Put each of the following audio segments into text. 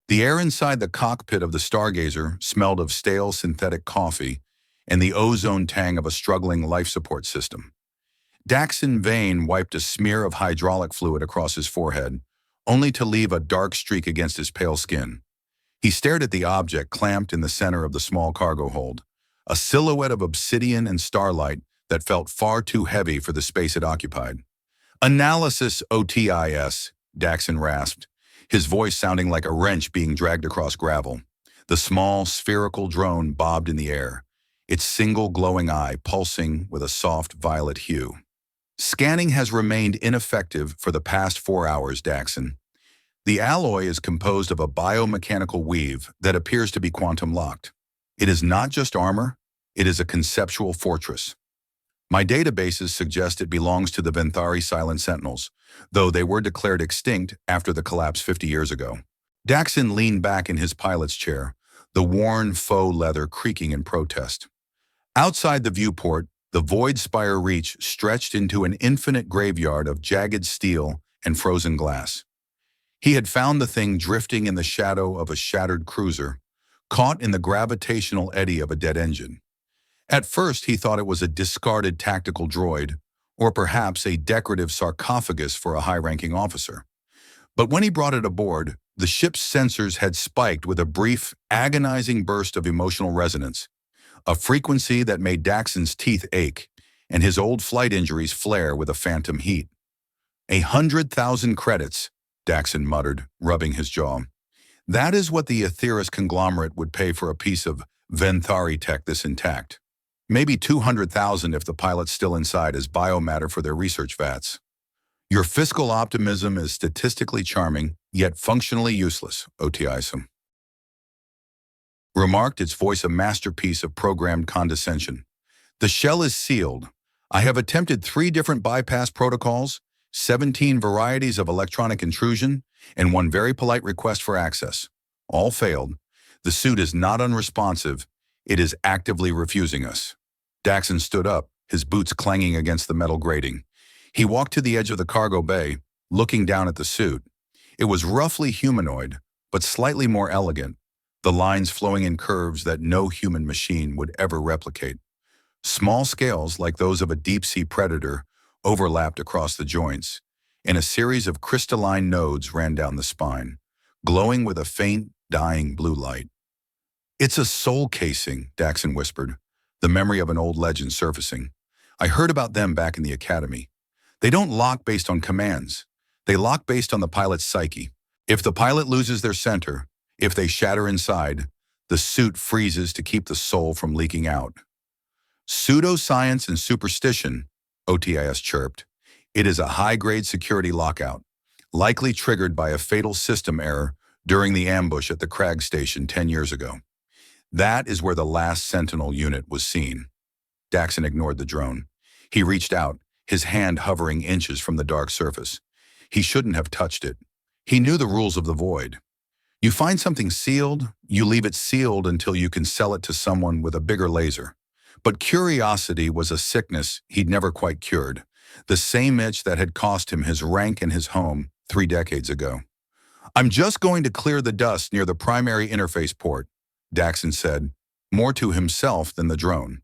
The air inside the cockpit of the Stargazer smelled of stale synthetic coffee and the ozone tang of a struggling life support system. Daxon Vane wiped a smear of hydraulic fluid across his forehead, only to leave a dark streak against his pale skin. He stared at the object clamped in the center of the small cargo hold, a silhouette of obsidian and starlight that felt far too heavy for the space it occupied. Analysis OTIS, Daxon rasped, his voice sounding like a wrench being dragged across gravel. The small, spherical drone bobbed in the air, its single glowing eye pulsing with a soft violet hue. Scanning has remained ineffective for the past 4 hours, Daxon. The alloy is composed of a biomechanical weave that appears to be quantum locked. It is not just armor, it is a conceptual fortress. My databases suggest it belongs to the Venthari Silent Sentinels, though they were declared extinct after the collapse 50 years ago. Daxon leaned back in his pilot's chair, the worn faux leather creaking in protest. Outside the viewport, the Void Spire Reach stretched into an infinite graveyard of jagged steel and frozen glass. He had found the thing drifting in the shadow of a shattered cruiser, caught in the gravitational eddy of a dead engine. At first, he thought it was a discarded tactical droid, or perhaps a decorative sarcophagus for a high-ranking officer. But when he brought it aboard, the ship's sensors had spiked with a brief, agonizing burst of emotional resonance, a frequency that made Daxon's teeth ache and his old flight injuries flare with a phantom heat. 100,000 credits, Daxon muttered, rubbing his jaw. That is what the Aetheris conglomerate would pay for a piece of Venthari tech this intact. Maybe 200,000 if the pilot's still inside as biomatter for their research vats. Your fiscal optimism is statistically charming, yet functionally useless, Otiism remarked, its voice a masterpiece of programmed condescension. The shell is sealed. I have attempted 3 different bypass protocols, 17 varieties of electronic intrusion, and 1 very polite request for access. All failed. The suit is not unresponsive. It is actively refusing us. Daxon stood up, his boots clanging against the metal grating. He walked to the edge of the cargo bay, looking down at the suit. It was roughly humanoid, but slightly more elegant, the lines flowing in curves that no human machine would ever replicate. Small scales, like those of a deep-sea predator, overlapped across the joints, and a series of crystalline nodes ran down the spine, glowing with a faint, dying blue light. It's a soul casing, Daxon whispered, the memory of an old legend surfacing. I heard about them back in the academy. They don't lock based on commands. They lock based on the pilot's psyche. If the pilot loses their center, if they shatter inside, the suit freezes to keep the soul from leaking out. Pseudoscience and superstition, OTIS chirped. It is a high-grade security lockout, likely triggered by a fatal system error during the ambush at the Crag station 10 years ago. That is where the last Sentinel unit was seen. Daxon ignored the drone. He reached out, his hand hovering inches from the dark surface. He shouldn't have touched it. He knew the rules of the void. You find something sealed, you leave it sealed until you can sell it to someone with a bigger laser. But curiosity was a sickness he'd never quite cured, the same itch that had cost him his rank and his home 3 decades ago. I'm just going to clear the dust near the primary interface port, Daxon said, more to himself than the drone.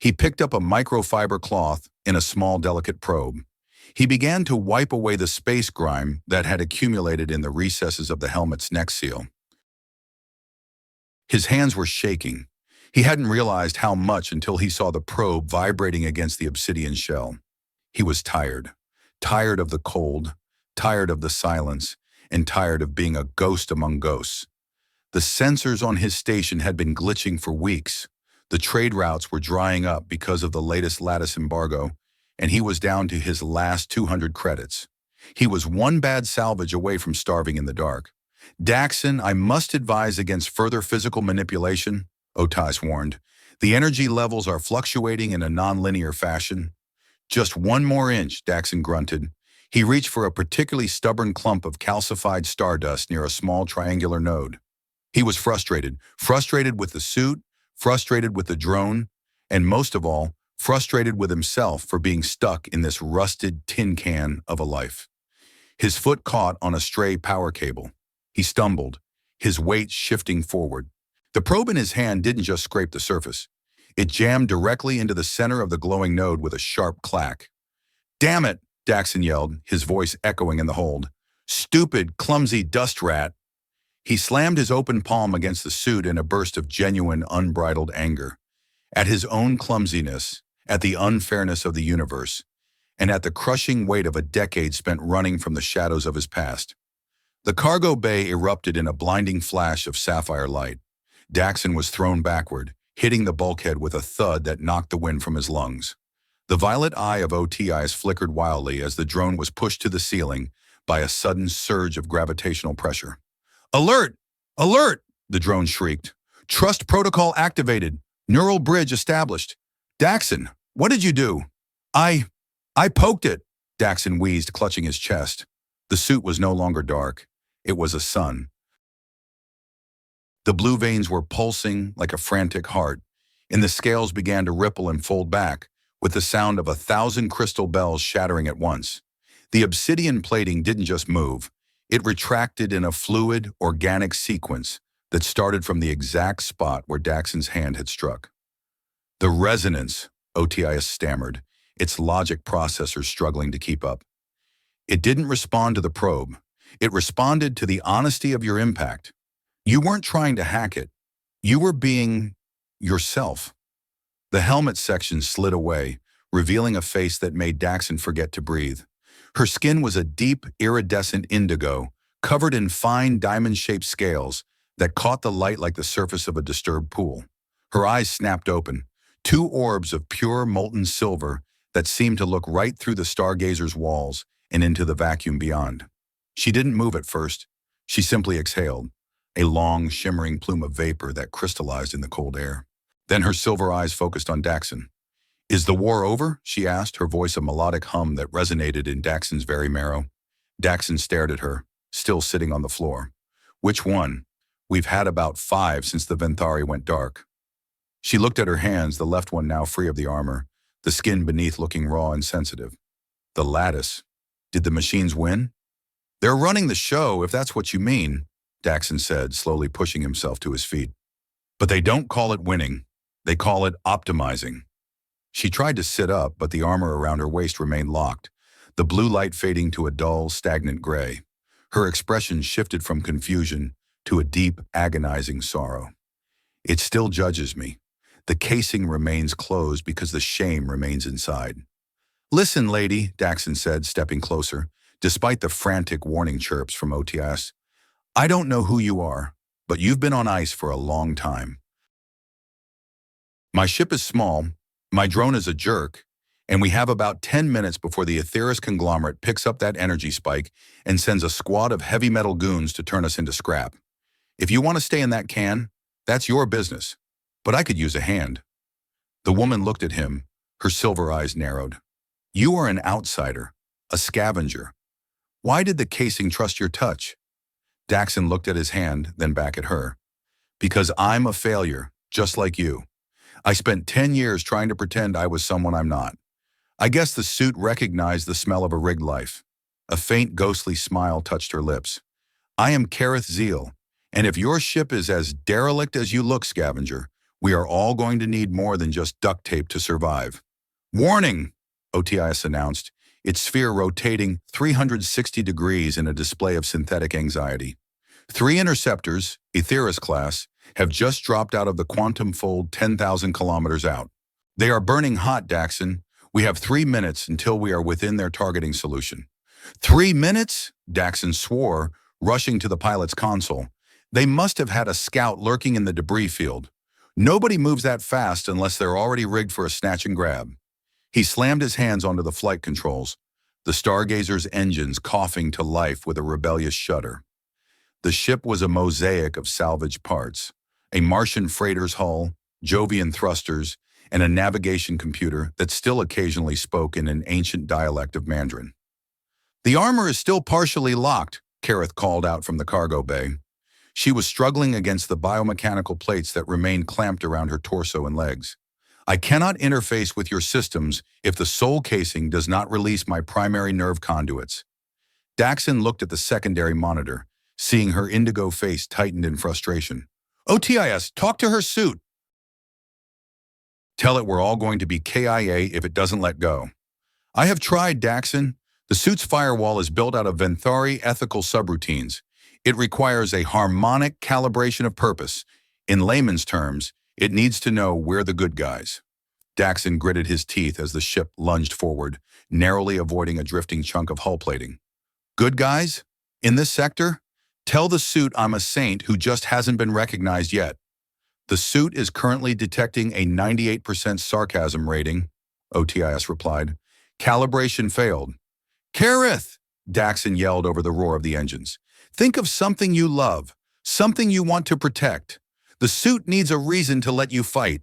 He picked up a microfiber cloth in a small, delicate probe. He began to wipe away the space grime that had accumulated in the recesses of the helmet's neck seal. His hands were shaking. He hadn't realized how much until he saw the probe vibrating against the obsidian shell. He was tired. Tired of the cold, tired of the silence, and tired of being a ghost among ghosts. The sensors on his station had been glitching for weeks. The trade routes were drying up because of the latest lattice embargo, and he was down to his last 200 credits. He was one bad salvage away from starving in the dark. Daxon, I must advise against further physical manipulation, Otis warned. The energy levels are fluctuating in a non-linear fashion. Just 1 more inch, Daxon grunted. He reached for a particularly stubborn clump of calcified stardust near a small triangular node. He was frustrated with the suit, frustrated with the drone, and most of all, frustrated with himself for being stuck in this rusted tin can of a life. His foot caught on a stray power cable. He stumbled, his weight shifting forward. The probe in his hand didn't just scrape the surface. It jammed directly into the center of the glowing node with a sharp clack. "Damn it!" Daxon yelled, his voice echoing in the hold. "Stupid, clumsy dust rat!" He slammed his open palm against the suit in a burst of genuine, unbridled anger. At his own clumsiness, at the unfairness of the universe, and at the crushing weight of a decade spent running from the shadows of his past. The cargo bay erupted in a blinding flash of sapphire light. Daxon was thrown backward, hitting the bulkhead with a thud that knocked the wind from his lungs. The violet eye of OTIs flickered wildly as the drone was pushed to the ceiling by a sudden surge of gravitational pressure. "Alert! Alert!" the drone shrieked. "Trust protocol activated. Neural bridge established. Daxon, what did you do?" I poked it," Daxon wheezed, clutching his chest. The suit was no longer dark. It was a sun. The blue veins were pulsing like a frantic heart, and the scales began to ripple and fold back, with the sound of 1,000 crystal bells shattering at once. The obsidian plating didn't just move. It retracted in a fluid, organic sequence that started from the exact spot where Daxon's hand had struck. "The resonance," OTIS stammered, its logic processors struggling to keep up. "It didn't respond to the probe. It responded to the honesty of your impact. You weren't trying to hack it. You were being yourself." The helmet section slid away, revealing a face that made Daxon forget to breathe. Her skin was a deep, iridescent indigo, covered in fine, diamond-shaped scales that caught the light like the surface of a disturbed pool. Her eyes snapped open, two orbs of pure, molten silver that seemed to look right through the stargazer's walls and into the vacuum beyond. She didn't move at first. She simply exhaled, a long, shimmering plume of vapor that crystallized in the cold air. Then her silver eyes focused on Daxon. "Is the war over?" she asked, her voice a melodic hum that resonated in Daxon's very marrow. Daxon stared at her, still sitting on the floor. "Which one? We've had about 5 since the Venthari went dark." She looked at her hands, the left one now free of the armor, the skin beneath looking raw and sensitive. "The lattice. Did the machines win?" "They're running the show, if that's what you mean," Daxon said, slowly pushing himself to his feet. "But they don't call it winning. They call it optimizing." She tried to sit up, but the armor around her waist remained locked, the blue light fading to a dull, stagnant gray. Her expression shifted from confusion to a deep, agonizing sorrow. "It still judges me. The casing remains closed because the shame remains inside." "Listen, lady," Daxon said, stepping closer, despite the frantic warning chirps from OTS. "I don't know who you are, but you've been on ice for a long time. My ship is small, my drone is a jerk, and we have about 10 minutes before the Aetheris conglomerate picks up that energy spike and sends a squad of heavy metal goons to turn us into scrap. If you want to stay in that can, that's your business, but I could use a hand." The woman looked at him, her silver eyes narrowed. "You are an outsider, a scavenger. Why did the casing trust your touch?" Daxon looked at his hand, then back at her. "Because I'm a failure, just like you. I spent 10 years trying to pretend I was someone I'm not. I guess the suit recognized the smell of a rigged life." A faint, ghostly smile touched her lips. "I am Kareth Zeal, and if your ship is as derelict as you look, Scavenger, we are all going to need more than just duct tape to survive." "Warning," OTIS announced, its sphere rotating 360 degrees in a display of synthetic anxiety. 3 interceptors, Aetheris class, have just dropped out of the quantum fold 10,000 kilometers out. They are burning hot, Daxon. We have 3 minutes until we are within their targeting solution." "3 minutes?" Daxon swore, rushing to the pilot's console. They must have had a scout lurking in the debris field. Nobody moves that fast unless they're already rigged for a snatch and grab. He slammed his hands onto the flight controls, the Stargazer's engines coughing to life with a rebellious shudder. The ship was a mosaic of salvaged parts, a Martian freighter's hull, Jovian thrusters, and a navigation computer that still occasionally spoke in an ancient dialect of Mandarin. "The armor is still partially locked," Kareth called out from the cargo bay. She was struggling against the biomechanical plates that remained clamped around her torso and legs. "I cannot interface with your systems if the soul casing does not release my primary nerve conduits." Daxon looked at the secondary monitor, seeing her indigo face tightened in frustration. OTIS, talk to her suit. Tell it we're all going to be KIA if it doesn't let go. I have tried, Daxon. The suit's firewall is built out of Venthari ethical subroutines. It requires a harmonic calibration of purpose. In layman's terms, it needs to know we're the good guys. Daxon gritted his teeth as the ship lunged forward, narrowly avoiding a drifting chunk of hull plating. Good guys? In this sector? Tell the suit I'm a saint who just hasn't been recognized yet. The suit is currently detecting a 98% sarcasm rating, OTIS replied. Calibration failed. Kareth! Daxon yelled over the roar of the engines. Think of something you love, something you want to protect. The suit needs a reason to let you fight.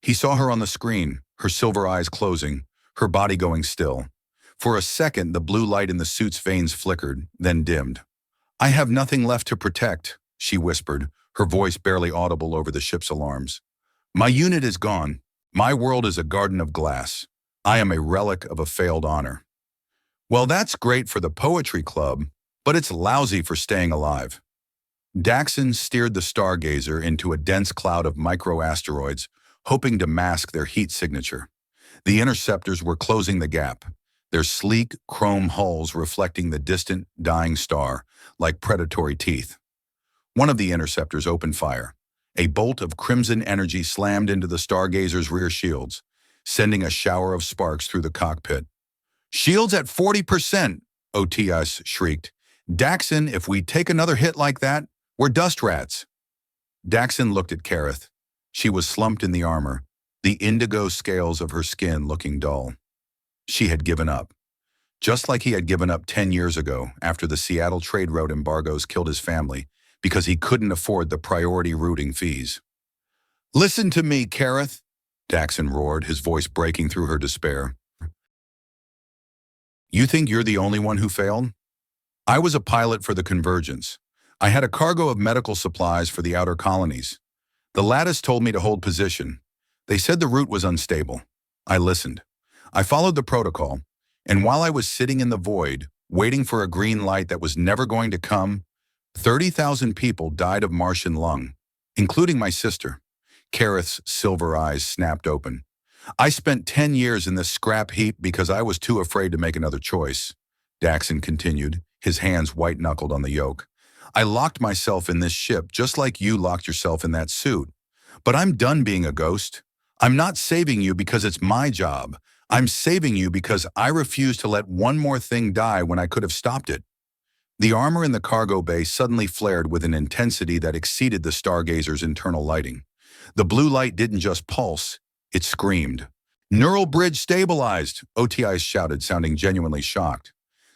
He saw her on the screen, her silver eyes closing, her body going still. For a second, the blue light in the suit's veins flickered, then dimmed. I have nothing left to protect, she whispered, her voice barely audible over the ship's alarms. My unit is gone. My world is a garden of glass. I am a relic of a failed honor. Well, that's great for the poetry club, but it's lousy for staying alive. Daxon steered the Stargazer into a dense cloud of microasteroids, hoping to mask their heat signature. The interceptors were closing the gap, their sleek chrome hulls reflecting the distant, dying star, like predatory teeth. One of the interceptors opened fire. A bolt of crimson energy slammed into the Stargazer's rear shields, sending a shower of sparks through the cockpit. Shields at 40%, OTS shrieked. Daxon, if we take another hit like that, we're dust rats. Daxon looked at Kareth. She was slumped in the armor, the indigo scales of her skin looking dull. She had given up. Just like he had given up 10 years ago after the Seattle trade route embargoes killed his family because he couldn't afford the priority routing fees. Listen to me, Kareth, Daxon roared, his voice breaking through her despair. You think you're the only one who failed? I was a pilot for the Convergence. I had a cargo of medical supplies for the outer colonies. The lattice told me to hold position. They said the route was unstable. I listened. I followed the protocol, and while I was sitting in the void, waiting for a green light that was never going to come, 30,000 people died of Martian lung, including my sister. Kareth's silver eyes snapped open. I spent 10 years in this scrap heap because I was too afraid to make another choice. Daxon continued, his hands white-knuckled on the yoke. I locked myself in this ship just like you locked yourself in that suit. But I'm done being a ghost. I'm not saving you because it's my job. I'm saving you because I refuse to let one more thing die when I could have stopped it. The armor in the cargo bay suddenly flared with an intensity that exceeded the Stargazer's internal lighting. The blue light didn't just pulse, it screamed. Neural bridge stabilized, OTI shouted, sounding genuinely shocked.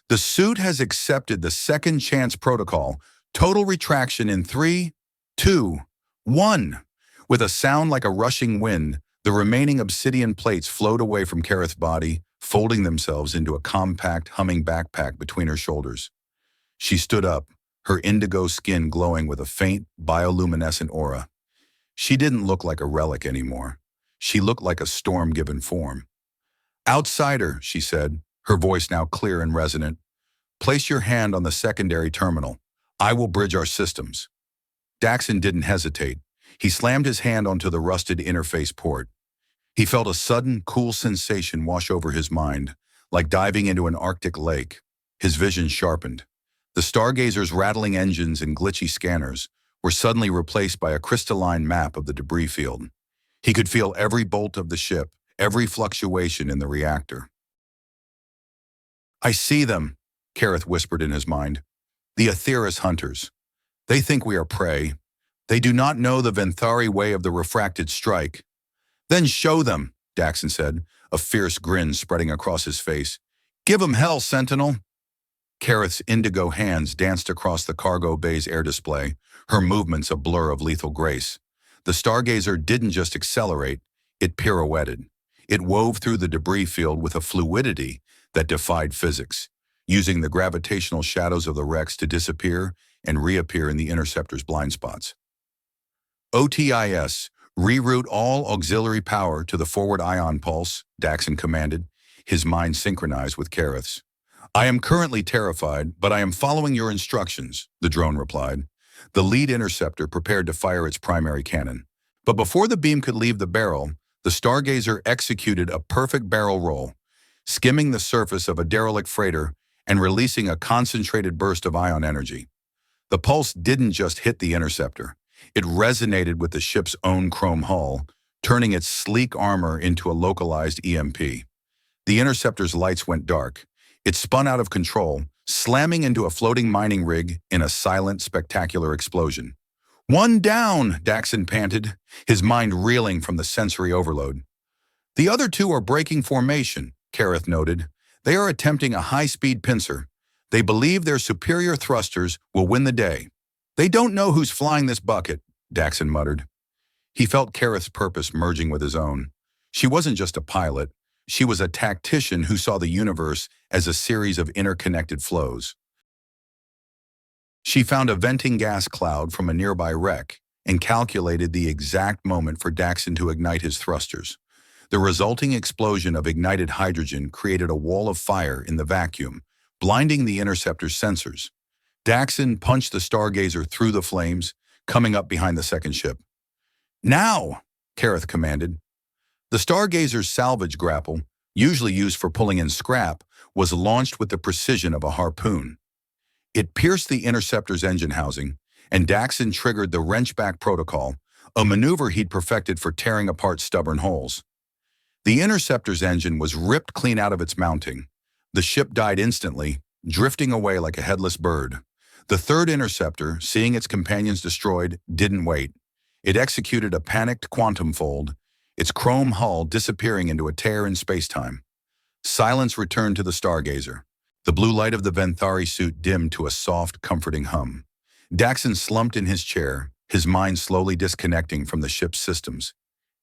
The suit has accepted the second chance protocol. Total retraction in 3, 2, 1. With a sound like a rushing wind, the remaining obsidian plates flowed away from Kareth's body, folding themselves into a compact, humming backpack between her shoulders. She stood up, her indigo skin glowing with a faint, bioluminescent aura. She didn't look like a relic anymore. She looked like a storm-given form. Outsider, she said, her voice now clear and resonant. Place your hand on the secondary terminal. I will bridge our systems. Daxon didn't hesitate. He slammed his hand onto the rusted interface port. He felt a sudden, cool sensation wash over his mind, like diving into an Arctic lake. His vision sharpened. The Stargazer's rattling engines and glitchy scanners were suddenly replaced by a crystalline map of the debris field. He could feel every bolt of the ship, every fluctuation in the reactor. I see them, Kareth whispered in his mind. The Aetheris hunters. They think we are prey. They do not know the Venthari way of the refracted strike. Then show them, Daxon said, a fierce grin spreading across his face. Give 'em hell, Sentinel. Kareth's indigo hands danced across the cargo bay's air display, her movements a blur of lethal grace. The Stargazer didn't just accelerate, it pirouetted. It wove through the debris field with a fluidity that defied physics, using the gravitational shadows of the wrecks to disappear and reappear in the interceptor's blind spots. OTIS, reroute all auxiliary power to the forward ion pulse, Daxon commanded, his mind synchronized with Kareth's. I am currently terrified, but I am following your instructions, the drone replied. The lead interceptor prepared to fire its primary cannon. But before the beam could leave the barrel, the stargazer executed a perfect barrel roll, skimming the surface of a derelict freighter and releasing a concentrated burst of ion energy. The pulse didn't just hit the interceptor. It resonated with the ship's own chrome hull, turning its sleek armor into a localized EMP. The interceptor's lights went dark. It spun out of control, slamming into a floating mining rig in a silent, spectacular explosion. "One down," Daxon panted, his mind reeling from the sensory overload. "The other two are breaking formation," Kareth noted. "They are attempting a high-speed pincer. They believe their superior thrusters will win the day." "They don't know who's flying this bucket," Daxon muttered. He felt Kareth's purpose merging with his own. She wasn't just a pilot. She was a tactician who saw the universe as a series of interconnected flows. She found a venting gas cloud from a nearby wreck and calculated the exact moment for Daxon to ignite his thrusters. The resulting explosion of ignited hydrogen created a wall of fire in the vacuum, blinding the interceptor's sensors. Daxon punched the stargazer through the flames, coming up behind the second ship. "Now!" Kareth commanded. The stargazer's salvage grapple, usually used for pulling in scrap, was launched with the precision of a harpoon. It pierced the interceptor's engine housing, and Daxon triggered the wrench-back protocol, a maneuver he'd perfected for tearing apart stubborn holes. The interceptor's engine was ripped clean out of its mounting. The ship died instantly, drifting away like a headless bird. The third interceptor, seeing its companions destroyed, didn't wait. It executed a panicked quantum fold, its chrome hull disappearing into a tear in spacetime. Silence returned to the stargazer. The blue light of the Venthari suit dimmed to a soft, comforting hum. Daxon slumped in his chair, his mind slowly disconnecting from the ship's systems.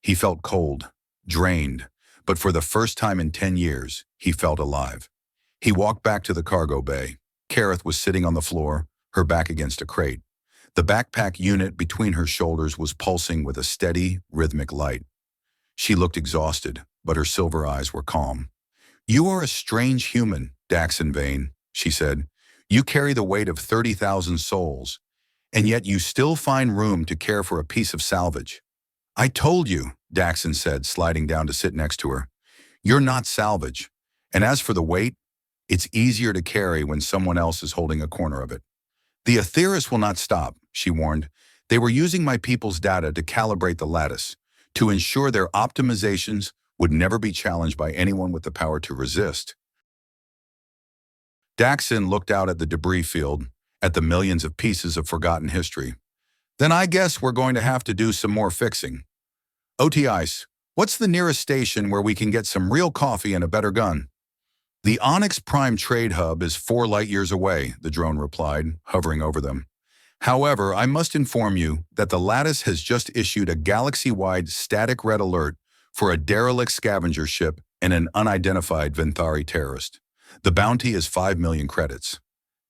He felt cold, drained, but for the first time in 10 years, he felt alive. He walked back to the cargo bay. Kareth was sitting on the floor, her back against a crate. The backpack unit between her shoulders was pulsing with a steady, rhythmic light. She looked exhausted, but her silver eyes were calm. "You are a strange human, Daxon Vane," she said. "You carry the weight of 30,000 souls, and yet you still find room to care for a piece of salvage." "I told you," Daxon said, sliding down to sit next to her. "You're not salvage. And as for the weight, it's easier to carry when someone else is holding a corner of it." "The Aetherius will not stop," she warned. "They were using my people's data to calibrate the lattice, to ensure their optimizations would never be challenged by anyone with the power to resist." Daxon looked out at the debris field, at the millions of pieces of forgotten history. "Then I guess we're going to have to do some more fixing. OTIs, what's the nearest station where we can get some real coffee and a better gun?" "The Onyx Prime Trade Hub is 4 light-years away," the drone replied, hovering over them. "However, I must inform you that the Lattice has just issued a galaxy-wide static red alert for a derelict scavenger ship and an unidentified Venthari terrorist. The bounty is 5 million credits."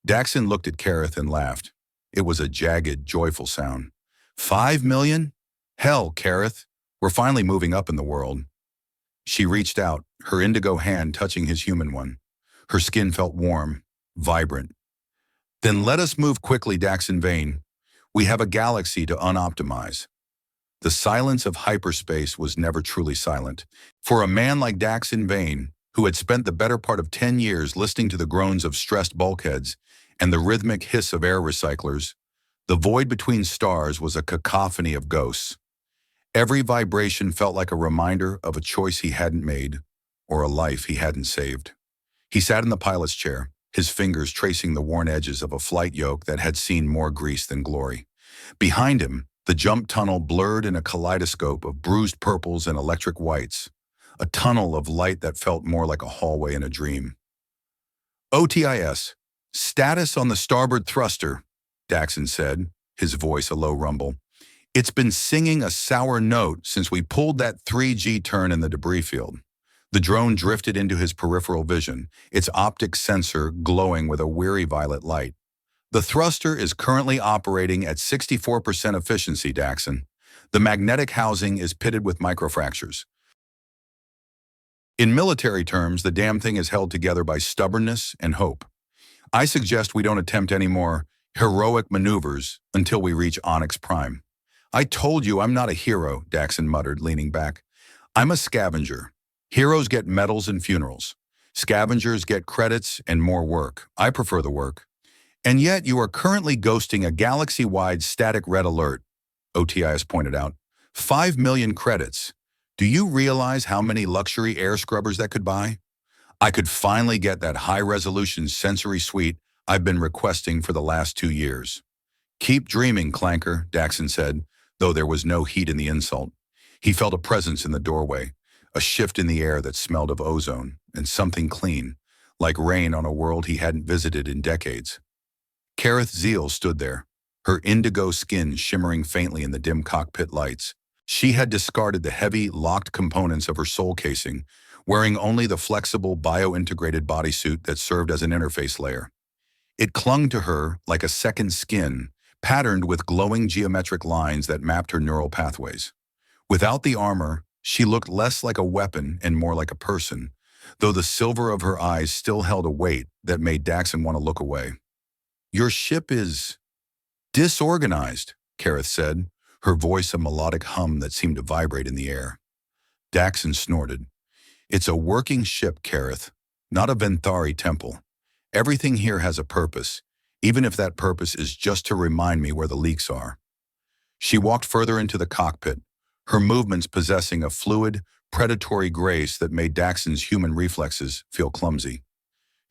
Daxon looked at Kareth and laughed. It was a jagged, joyful sound. 5 million? Hell, Kareth, we're finally moving up in the world. She reached out, her indigo hand touching his human one. Her skin felt warm, vibrant. "Then let us move quickly, Daxon Vane. We have a galaxy to unoptimize." The silence of hyperspace was never truly silent. For a man like Daxon Vane, who had spent the better part of 10 years listening to the groans of stressed bulkheads and the rhythmic hiss of air recyclers, the void between stars was a cacophony of ghosts. Every vibration felt like a reminder of a choice he hadn't made or a life he hadn't saved. He sat in the pilot's chair, his fingers tracing the worn edges of a flight yoke that had seen more grease than glory. Behind him, the jump tunnel blurred in a kaleidoscope of bruised purples and electric whites, a tunnel of light that felt more like a hallway in a dream. "OTIS, status on the starboard thruster," Daxon said, his voice a low rumble. "It's been singing a sour note since we pulled that 3G turn in the debris field." The drone drifted into his peripheral vision, its optic sensor glowing with a weary violet light. "The thruster is currently operating at 64% efficiency, Daxon. The magnetic housing is pitted with microfractures. In military terms, the damn thing is held together by stubbornness and hope. I suggest we don't attempt any more heroic maneuvers until we reach Onyx Prime. I told you I'm not a hero, Daxon muttered, leaning back. I'm a scavenger. Heroes get medals and funerals. Scavengers get credits and more work. I prefer the work. And yet you are currently ghosting a galaxy-wide static red alert, OTIS pointed out. 5 million credits. Do you realize how many luxury air scrubbers that could buy? I could finally get that high-resolution sensory suite I've been requesting for the last 2 years. Keep dreaming, Clanker, Daxon said, though there was no heat in the insult. He felt a presence in the doorway, a shift in the air that smelled of ozone, and something clean, like rain on a world he hadn't visited in decades. Kareth Zeal stood there, her indigo skin shimmering faintly in the dim cockpit lights. She had discarded the heavy, locked components of her soul casing, wearing only the flexible, bio-integrated bodysuit that served as an interface layer. It clung to her like a second skin, patterned with glowing geometric lines that mapped her neural pathways. Without the armor, she looked less like a weapon and more like a person, though the silver of her eyes still held a weight that made Daxon want to look away. Your ship is disorganized, Kareth said, her voice a melodic hum that seemed to vibrate in the air. Daxon snorted. It's a working ship, Kareth, not a Venthari temple. Everything here has a purpose, even if that purpose is just to remind me where the leaks are. She walked further into the cockpit, her movements possessing a fluid, predatory grace that made Daxon's human reflexes feel clumsy.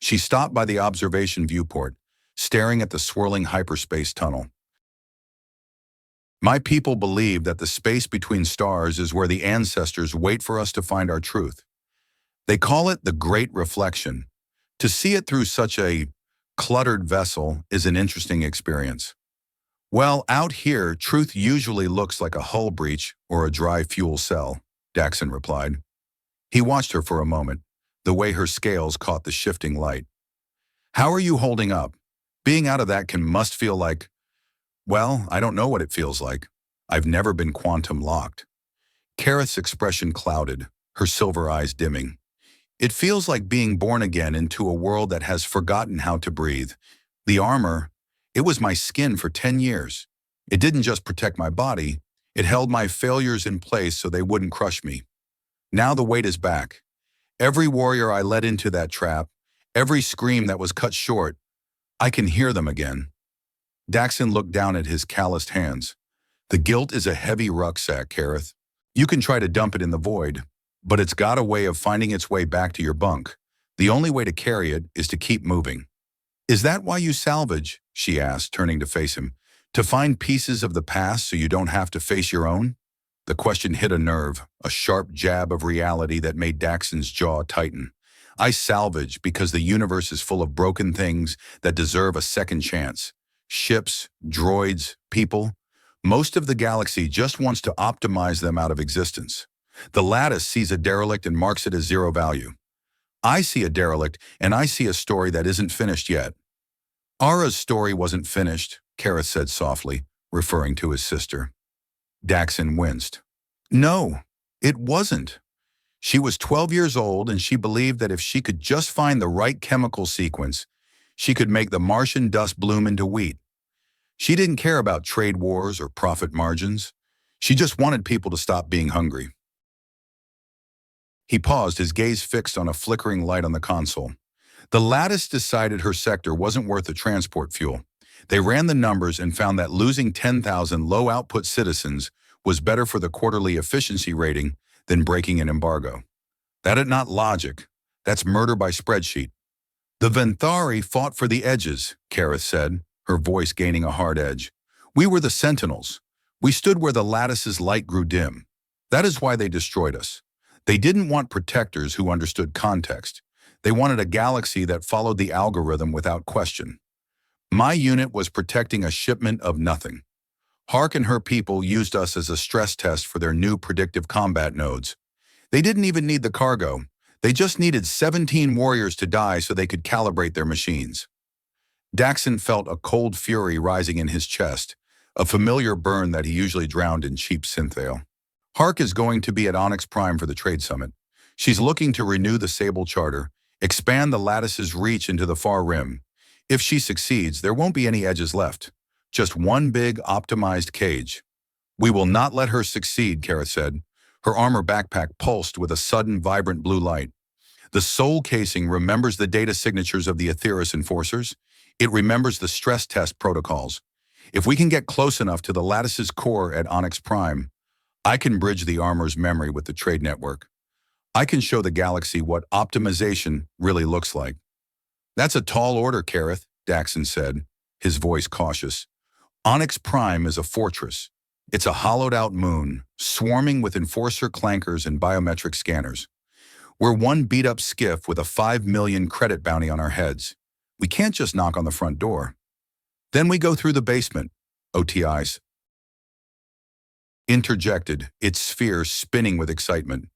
She stopped by the observation viewport, staring at the swirling hyperspace tunnel. My people believe that the space between stars is where the ancestors wait for us to find our truth. They call it the Great Reflection. To see it through such a cluttered vessel is an interesting experience. Well, out here, truth usually looks like a hull breach or a dry fuel cell, Daxon replied. He watched her for a moment, the way her scales caught the shifting light. How are you holding up? Being out of that must feel like, well, I don't know what it feels like. I've never been quantum locked. Kareth's expression clouded, her silver eyes dimming. It feels like being born again into a world that has forgotten how to breathe. The armor, it was my skin for 10 years. It didn't just protect my body, it held my failures in place so they wouldn't crush me. Now the weight is back. Every warrior I led into that trap, every scream that was cut short, I can hear them again. Daxon looked down at his calloused hands. The guilt is a heavy rucksack, Kareth. You can try to dump it in the void, but it's got a way of finding its way back to your bunk. The only way to carry it is to keep moving. Is that why you salvage? She asked, turning to face him. To find pieces of the past so you don't have to face your own? The question hit a nerve, a sharp jab of reality that made Daxon's jaw tighten. I salvage because the universe is full of broken things that deserve a second chance. Ships, droids, people. Most of the galaxy just wants to optimize them out of existence. The lattice sees a derelict and marks it as zero value. I see a derelict and I see a story that isn't finished yet. Ara's story wasn't finished, Kareth said softly, referring to his sister. Daxon winced. No, it wasn't. She was 12 years old and she believed that if she could just find the right chemical sequence, she could make the Martian dust bloom into wheat. She didn't care about trade wars or profit margins. She just wanted people to stop being hungry. He paused, his gaze fixed on a flickering light on the console. The lattice decided her sector wasn't worth the transport fuel. They ran the numbers and found that losing 10,000 low-output citizens was better for the quarterly efficiency rating than breaking an embargo. That is not logic. That's murder by spreadsheet. The Venthari fought for the edges, Kareth said, her voice gaining a hard edge. We were the sentinels. We stood where the lattice's light grew dim. That is why they destroyed us. They didn't want protectors who understood context. They wanted a galaxy that followed the algorithm without question. My unit was protecting a shipment of nothing. Hark and her people used us as a stress test for their new predictive combat nodes. They didn't even need the cargo. They just needed 17 warriors to die so they could calibrate their machines. Daxon felt a cold fury rising in his chest, a familiar burn that he usually drowned in cheap synthale. Hark is going to be at Onyx Prime for the Trade Summit. She's looking to renew the Sable Charter, expand the lattice's reach into the far rim. If she succeeds, there won't be any edges left. Just one big, optimized cage. We will not let her succeed, Kara said. Her armor backpack pulsed with a sudden, vibrant blue light. The soul casing remembers the data signatures of the Aetheris enforcers. It remembers the stress test protocols. If we can get close enough to the lattice's core at Onyx Prime, I can bridge the armor's memory with the trade network. I can show the galaxy what optimization really looks like. That's a tall order, Kareth, Daxon said, his voice cautious. Onyx Prime is a fortress. It's a hollowed-out moon, swarming with enforcer clankers and biometric scanners. We're one beat-up skiff with a 5 million credit bounty on our heads. We can't just knock on the front door. Then we go through the basement, OTIs interjected, its sphere spinning with excitement.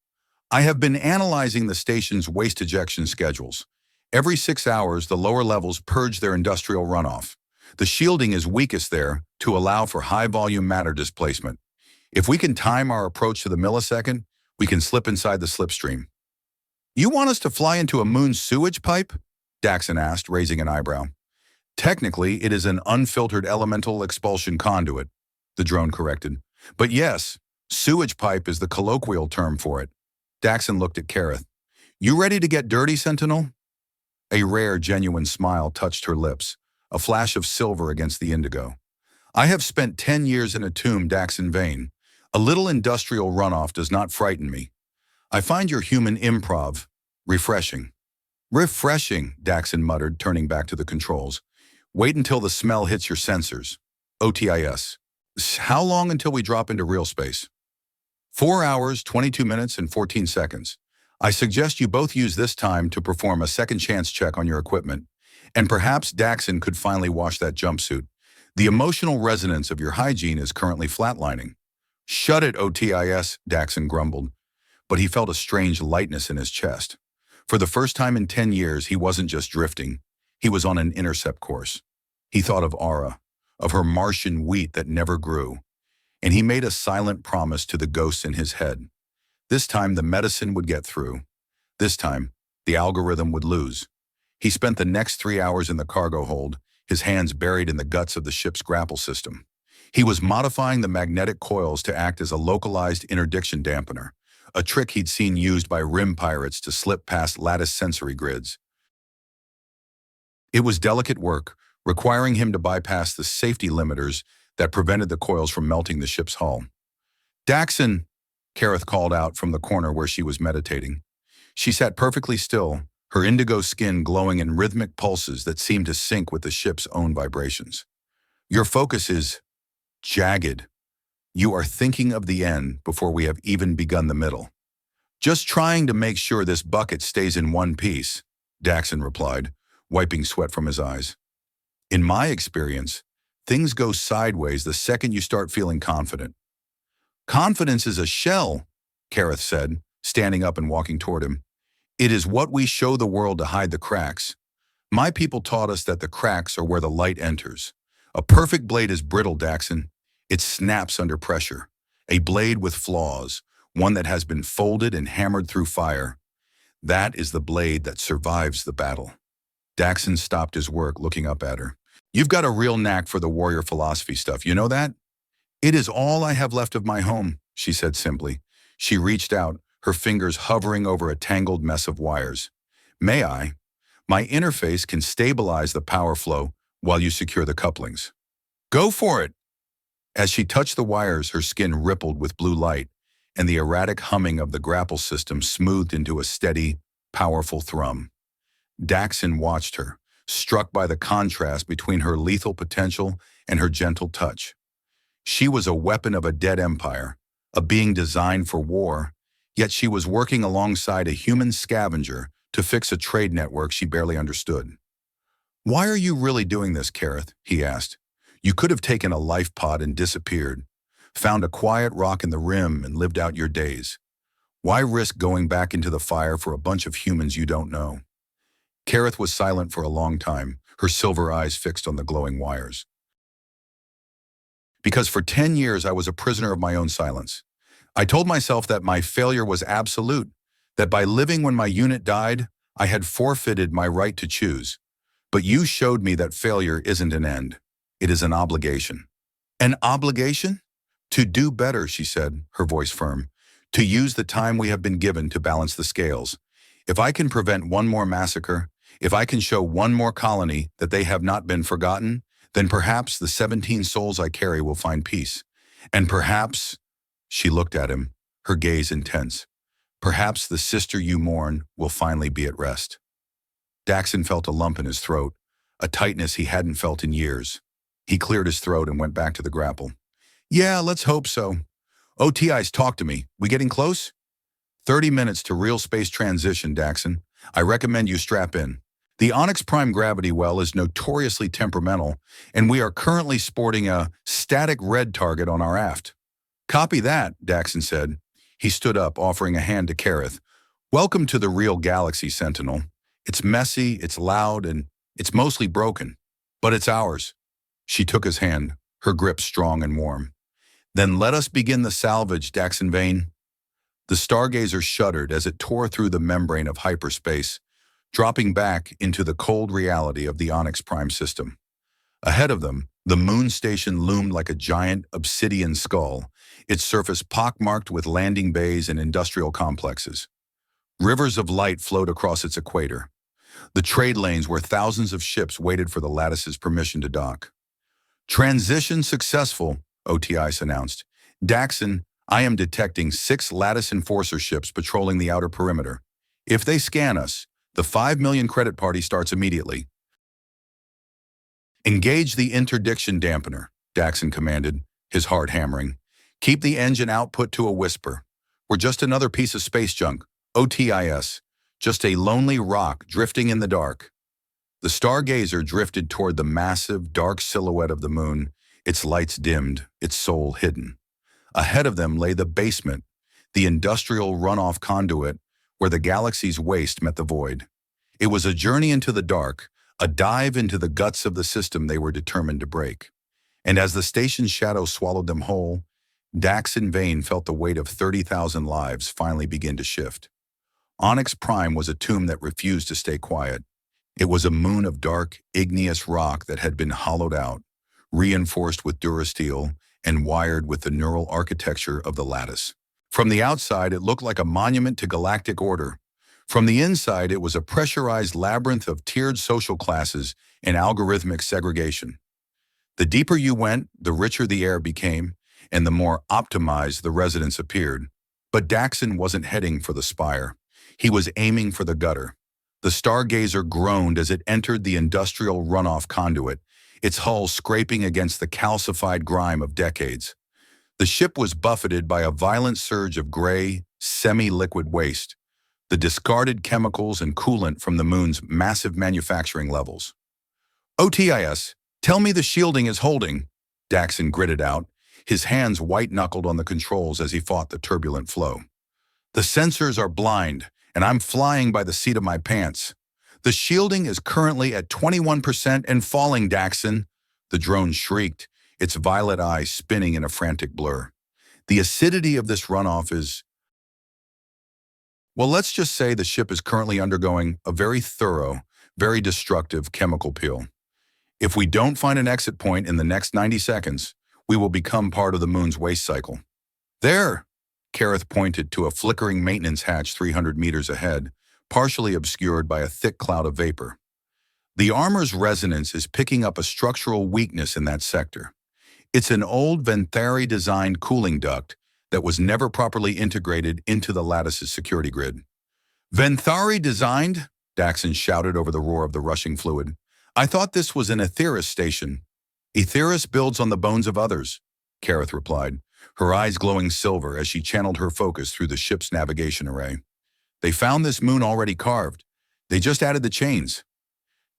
I have been analyzing the station's waste ejection schedules. Every 6 hours, the lower levels purge their industrial runoff. The shielding is weakest there to allow for high-volume matter displacement. If we can time our approach to the millisecond, we can slip inside the slipstream. You want us to fly into a moon sewage pipe? Daxon asked, raising an eyebrow. Technically, it is an unfiltered elemental expulsion conduit, the drone corrected. But yes, sewage pipe is the colloquial term for it. Daxon looked at Kareth. You ready to get dirty, Sentinel? A rare, genuine smile touched her lips, a flash of silver against the indigo. I have spent 10 years in a tomb, Daxon Vane. A little industrial runoff does not frighten me. I find your human improv refreshing. Refreshing, Daxon muttered, turning back to the controls. Wait until the smell hits your sensors. OTIS. How long until we drop into real space? 4 hours, 22 minutes, and 14 seconds. I suggest you both use this time to perform a second chance check on your equipment. And perhaps Daxon could finally wash that jumpsuit. The emotional resonance of your hygiene is currently flatlining. Shut it, OTIS, Daxon grumbled. But he felt a strange lightness in his chest. For the first time in 10 years, he wasn't just drifting. He was on an intercept course. He thought of Aura, of her Martian wheat that never grew. And he made a silent promise to the ghosts in his head. This time, the medicine would get through. This time, the algorithm would lose. He spent the next 3 hours in the cargo hold, his hands buried in the guts of the ship's grapple system. He was modifying the magnetic coils to act as a localized interdiction dampener, a trick he'd seen used by rim pirates to slip past lattice sensory grids. It was delicate work, requiring him to bypass the safety limiters that prevented the coils from melting the ship's hull. Daxon, Kareth called out from the corner where she was meditating. She sat perfectly still, her indigo skin glowing in rhythmic pulses that seemed to sync with the ship's own vibrations. Your focus is jagged. You are thinking of the end before we have even begun the middle. Just trying to make sure this bucket stays in one piece, Daxon replied, wiping sweat from his eyes. In my experience, things go sideways the second you start feeling confident. Confidence is a shell, Kareth said, standing up and walking toward him. It is what we show the world to hide the cracks. My people taught us that the cracks are where the light enters. A perfect blade is brittle, Daxon. It snaps under pressure. A blade with flaws, one that has been folded and hammered through fire. That is the blade that survives the battle. Daxon stopped his work, looking up at her. You've got a real knack for the warrior philosophy stuff, you know that? It is all I have left of my home, she said simply. She reached out, her fingers hovering over a tangled mess of wires. May I? My interface can stabilize the power flow while you secure the couplings. Go for it! As she touched the wires, her skin rippled with blue light, and the erratic humming of the grapple system smoothed into a steady, powerful thrum. Daxon watched her, struck by the contrast between her lethal potential and her gentle touch. She was a weapon of a dead empire, a being designed for war, yet she was working alongside a human scavenger to fix a trade network she barely understood. Why are you really doing this, Kareth? He asked. You could have taken a life pod and disappeared, found a quiet rock in the rim and lived out your days. Why risk going back into the fire for a bunch of humans you don't know? Kareth was silent for a long time, her silver eyes fixed on the glowing wires. Because for 10 years I was a prisoner of my own silence. I told myself that my failure was absolute, That by living when my unit died, I had forfeited my right to choose. But you showed me that failure isn't an end. It is an obligation. An obligation? To do better, she said, her voice firm. To use the time we have been given to balance the scales. If I can prevent one more massacre, if I can show one more colony that they have not been forgotten, then perhaps the 17 souls I carry will find peace. And perhaps, she looked at him, her gaze intense, perhaps the sister you mourn will finally be at rest. Daxon felt a lump in his throat, a tightness he hadn't felt in years. He cleared his throat and went back to the grapple. Yeah, let's hope so. OTI's talked to me. We getting close? 30 minutes to real space transition, Daxon. I recommend you strap in. The Onyx Prime gravity well is notoriously temperamental, and we are currently sporting a static red target on our aft. Copy that, Daxon said. He stood up, offering a hand to Kareth. Welcome to the real galaxy, Sentinel. It's messy, it's loud, and it's mostly broken. But it's ours. She took his hand, her grip strong and warm. Then let us begin the salvage, Daxon Vane. The stargazer shuddered as it tore through the membrane of hyperspace, dropping back into the cold reality of the Onyx Prime system. Ahead of them, the moon station loomed like a giant obsidian skull, its surface pockmarked with landing bays and industrial complexes. Rivers of light flowed across its equator, the trade lanes where thousands of ships waited for the lattice's permission to dock. Transition successful, OTIS announced. Daxon, I am detecting 6 Lattice Enforcer ships patrolling the outer perimeter. If they scan us, the 5 million credit party starts immediately. Engage the interdiction dampener, Daxon commanded, his heart hammering. Keep the engine output to a whisper. We're just another piece of space junk, OTIS, just a lonely rock drifting in the dark. The stargazer drifted toward the massive, dark silhouette of the moon, its lights dimmed, its soul hidden. Ahead of them lay the basement, the industrial runoff conduit where the galaxy's waste met the void. It was a journey into the dark, a dive into the guts of the system they were determined to break. And as the station's shadow swallowed them whole, Daxon Vane felt the weight of 30,000 lives finally begin to shift. Onyx Prime was a tomb that refused to stay quiet. It was a moon of dark, igneous rock that had been hollowed out, reinforced with durasteel, and wired with the neural architecture of the lattice. From the outside, it looked like a monument to galactic order. From the inside, it was a pressurized labyrinth of tiered social classes and algorithmic segregation. The deeper you went, the richer the air became, and the more optimized the residents appeared. But Daxon wasn't heading for the spire. He was aiming for the gutter. The stargazer groaned as it entered the industrial runoff conduit, its hull scraping against the calcified grime of decades. The ship was buffeted by a violent surge of gray, semi-liquid waste, the discarded chemicals and coolant from the moon's massive manufacturing levels. OTIS, tell me the shielding is holding, Daxon gritted out, his hands white-knuckled on the controls as he fought the turbulent flow. The sensors are blind, and I'm flying by the seat of my pants. The shielding is currently at 21% and falling, Daxon. The drone shrieked, its violet eyes spinning in a frantic blur. The acidity of this runoff is... Well, let's just say the ship is currently undergoing a very thorough, very destructive chemical peel. If we don't find an exit point in the next 90 seconds, we will become part of the moon's waste cycle. There! Kareth pointed to a flickering maintenance hatch 300 meters ahead, partially obscured by a thick cloud of vapor. The armor's resonance is picking up a structural weakness in that sector. It's an old Venthari-designed cooling duct that was never properly integrated into the lattice's security grid. Venthari-designed? Daxon shouted over the roar of the rushing fluid. I thought this was an Aetheris station. Aetheris builds on the bones of others, Kareth replied, her eyes glowing silver as she channeled her focus through the ship's navigation array. They found this moon already carved. They just added the chains.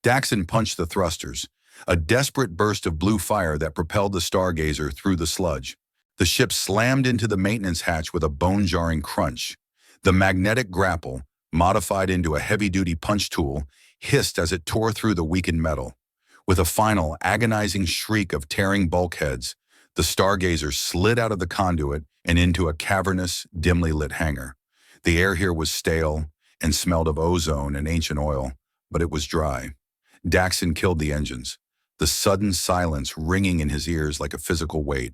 Daxon punched the thrusters, a desperate burst of blue fire that propelled the stargazer through the sludge. The ship slammed into the maintenance hatch with a bone-jarring crunch. The magnetic grapple, modified into a heavy-duty punch tool, hissed as it tore through the weakened metal. With a final, agonizing shriek of tearing bulkheads, the stargazer slid out of the conduit and into a cavernous, dimly lit hangar. The air here was stale and smelled of ozone and ancient oil, but it was dry. Daxon killed the engines, the sudden silence ringing in his ears like a physical weight.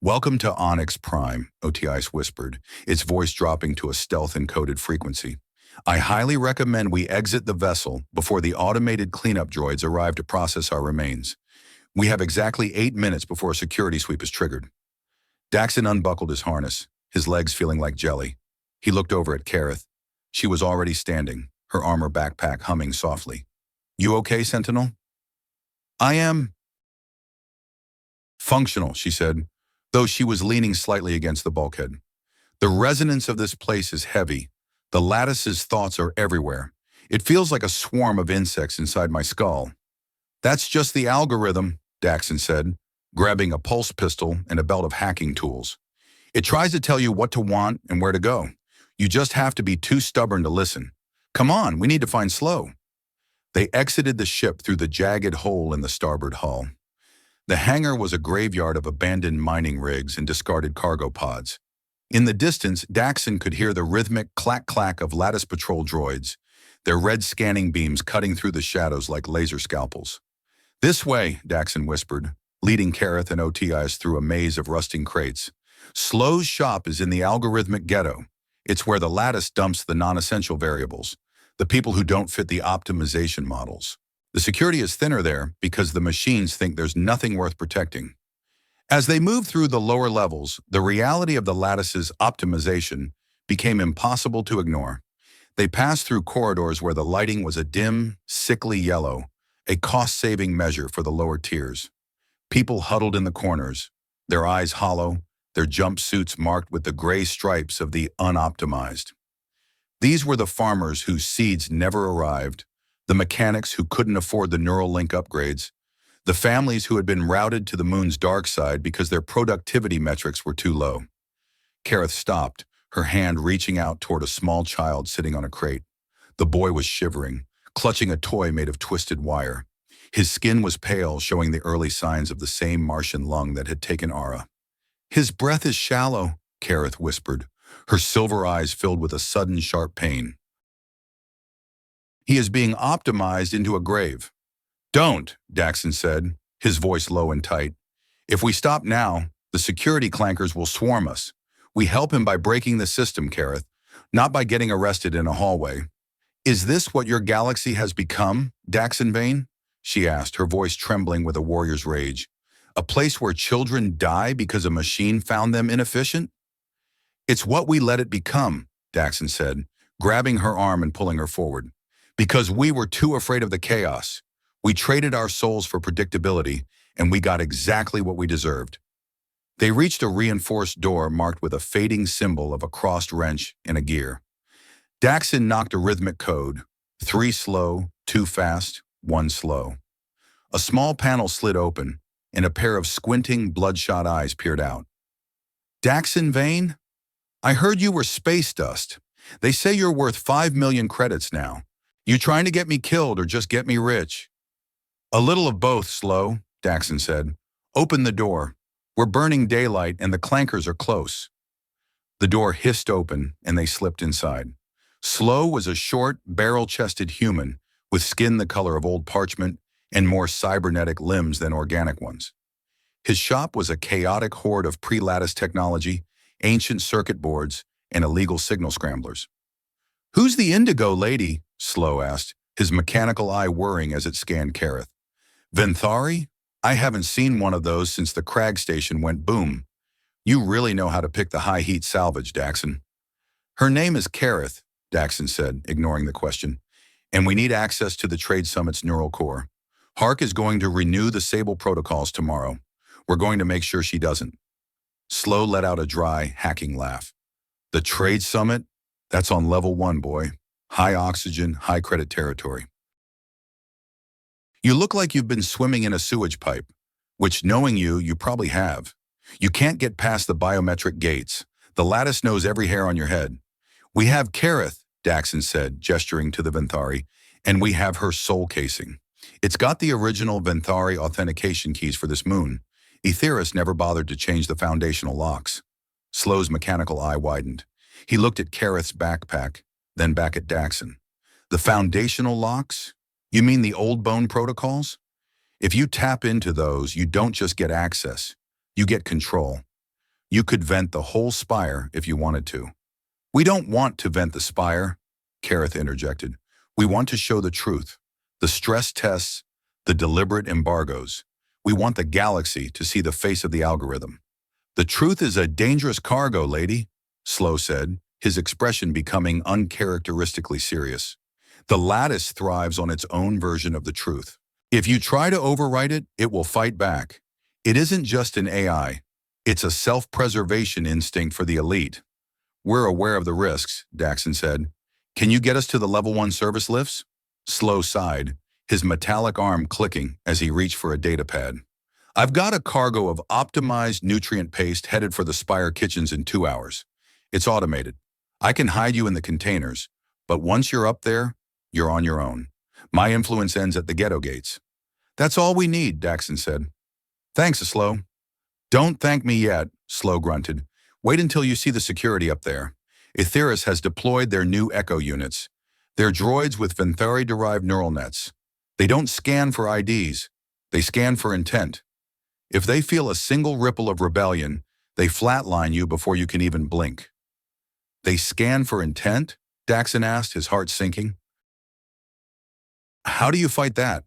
"Welcome to Onyx Prime," Otiis whispered, its voice dropping to a stealth-encoded frequency. "I highly recommend we exit the vessel before the automated cleanup droids arrive to process our remains. We have exactly 8 minutes before a security sweep is triggered." Daxon unbuckled his harness, his legs feeling like jelly. He looked over at Kareth. She was already standing, her armor backpack humming softly. "You okay, Sentinel?" "I am functional," she said, though she was leaning slightly against the bulkhead. "The resonance of this place is heavy. The lattice's thoughts are everywhere. It feels like a swarm of insects inside my skull." "That's just the algorithm," Daxon said, grabbing a pulse pistol and a belt of hacking tools. "It tries to tell you what to want and where to go. You just have to be too stubborn to listen. Come on, we need to find Slow." They exited the ship through the jagged hole in the starboard hull. The hangar was a graveyard of abandoned mining rigs and discarded cargo pods. In the distance, Daxon could hear the rhythmic clack-clack of lattice patrol droids, their red scanning beams cutting through the shadows like laser scalpels. "This way," Daxon whispered, leading Kareth and Otiis through a maze of rusting crates. "Slow's shop is in the algorithmic ghetto. It's where the lattice dumps the non-essential variables, the people who don't fit the optimization models. The security is thinner there because the machines think there's nothing worth protecting." As they moved through the lower levels, the reality of the lattice's optimization became impossible to ignore. They passed through corridors where the lighting was a dim, sickly yellow, a cost-saving measure for the lower tiers. People huddled in the corners, their eyes hollow, their jumpsuits marked with the gray stripes of the unoptimized. These were the farmers whose seeds never arrived, the mechanics who couldn't afford the neural link upgrades, the families who had been routed to the moon's dark side because their productivity metrics were too low. Kareth stopped, her hand reaching out toward a small child sitting on a crate. The boy was shivering, clutching a toy made of twisted wire. His skin was pale, showing the early signs of the same Martian lung that had taken Ara. "His breath is shallow," Kareth whispered, her silver eyes filled with a sudden sharp pain. "He is being optimized into a grave." "Don't," Daxon said, his voice low and tight. "If we stop now, the security clankers will swarm us. We help him by breaking the system, Kareth, not by getting arrested in a hallway." "Is this what your galaxy has become, Daxon Vane?" she asked, her voice trembling with a warrior's rage. "A place where children die because a machine found them inefficient?" "It's what we let it become," Daxon said, grabbing her arm and pulling her forward. "Because we were too afraid of the chaos. We traded our souls for predictability, and we got exactly what we deserved." They reached a reinforced door marked with a fading symbol of a crossed wrench and a gear. Daxon knocked a rhythmic code: 3 slow, 2 fast, 1 slow. A small panel slid open, and a pair of squinting, bloodshot eyes peered out. "Daxon Vane? I heard you were space dust. They say you're worth 5 million credits now. You trying to get me killed or just get me rich?" "A little of both, Slow," Daxon said. "Open the door. We're burning daylight and the clankers are close." The door hissed open and they slipped inside. Slow was a short, barrel-chested human with skin the color of old parchment and more cybernetic limbs than organic ones. His shop was a chaotic horde of pre-lattice technology, ancient circuit boards, and illegal signal scramblers. "Who's the indigo lady?" Slow asked, his mechanical eye whirring as it scanned Kareth. "Venthari? I haven't seen one of those since the Crag station went boom. You really know how to pick the high-heat salvage, Daxon." "Her name is Kareth," Daxon said, ignoring the question, "and we need access to the Trade Summit's neural core. Hark is going to renew the Sable protocols tomorrow. We're going to make sure she doesn't." Slow let out a dry, hacking laugh. "The Trade Summit? That's on level 1, boy. High oxygen, high credit territory." "You look like you've been swimming in a sewage pipe, which, knowing you, you probably have. You can't get past the biometric gates. The lattice knows every hair on your head." "We have Kareth," Daxon said, gesturing to the Venthari, "and we have her soul casing. It's got the original Venthari authentication keys for this moon. Aetheris never bothered to change the foundational locks." Slow's mechanical eye widened. He looked at Kareth's backpack, then back at Daxon. The foundational locks? You mean the old bone protocols? If you tap into those, you don't just get access. You get control. You could vent the whole spire if you wanted to. We don't want to vent the spire, Kareth interjected. We want to show the truth, the stress tests, the deliberate embargoes. We want the galaxy to see the face of the algorithm. The truth is a dangerous cargo, lady, Slow said, his expression becoming uncharacteristically serious. The lattice thrives on its own version of the truth. If you try to overwrite it, it will fight back. It isn't just an AI. It's a self-preservation instinct for the elite. We're aware of the risks, Daxon said. Can you get us to the level 1 service lifts? Slow sighed, his metallic arm clicking as he reached for a datapad. I've got a cargo of optimized nutrient paste headed for the Spire kitchens in 2 hours. It's automated. I can hide you in the containers, but once you're up there, you're on your own. My influence ends at the ghetto gates. That's all we need, Daxon said. Thanks, Slow. Don't thank me yet, Slow grunted. Wait until you see the security up there. Aetheris has deployed their new Echo units. They're droids with Venthari-derived neural nets. They don't scan for IDs. They scan for intent. If they feel a single ripple of rebellion, they flatline you before you can even blink. They scan for intent? Daxon asked, his heart sinking. How do you fight that?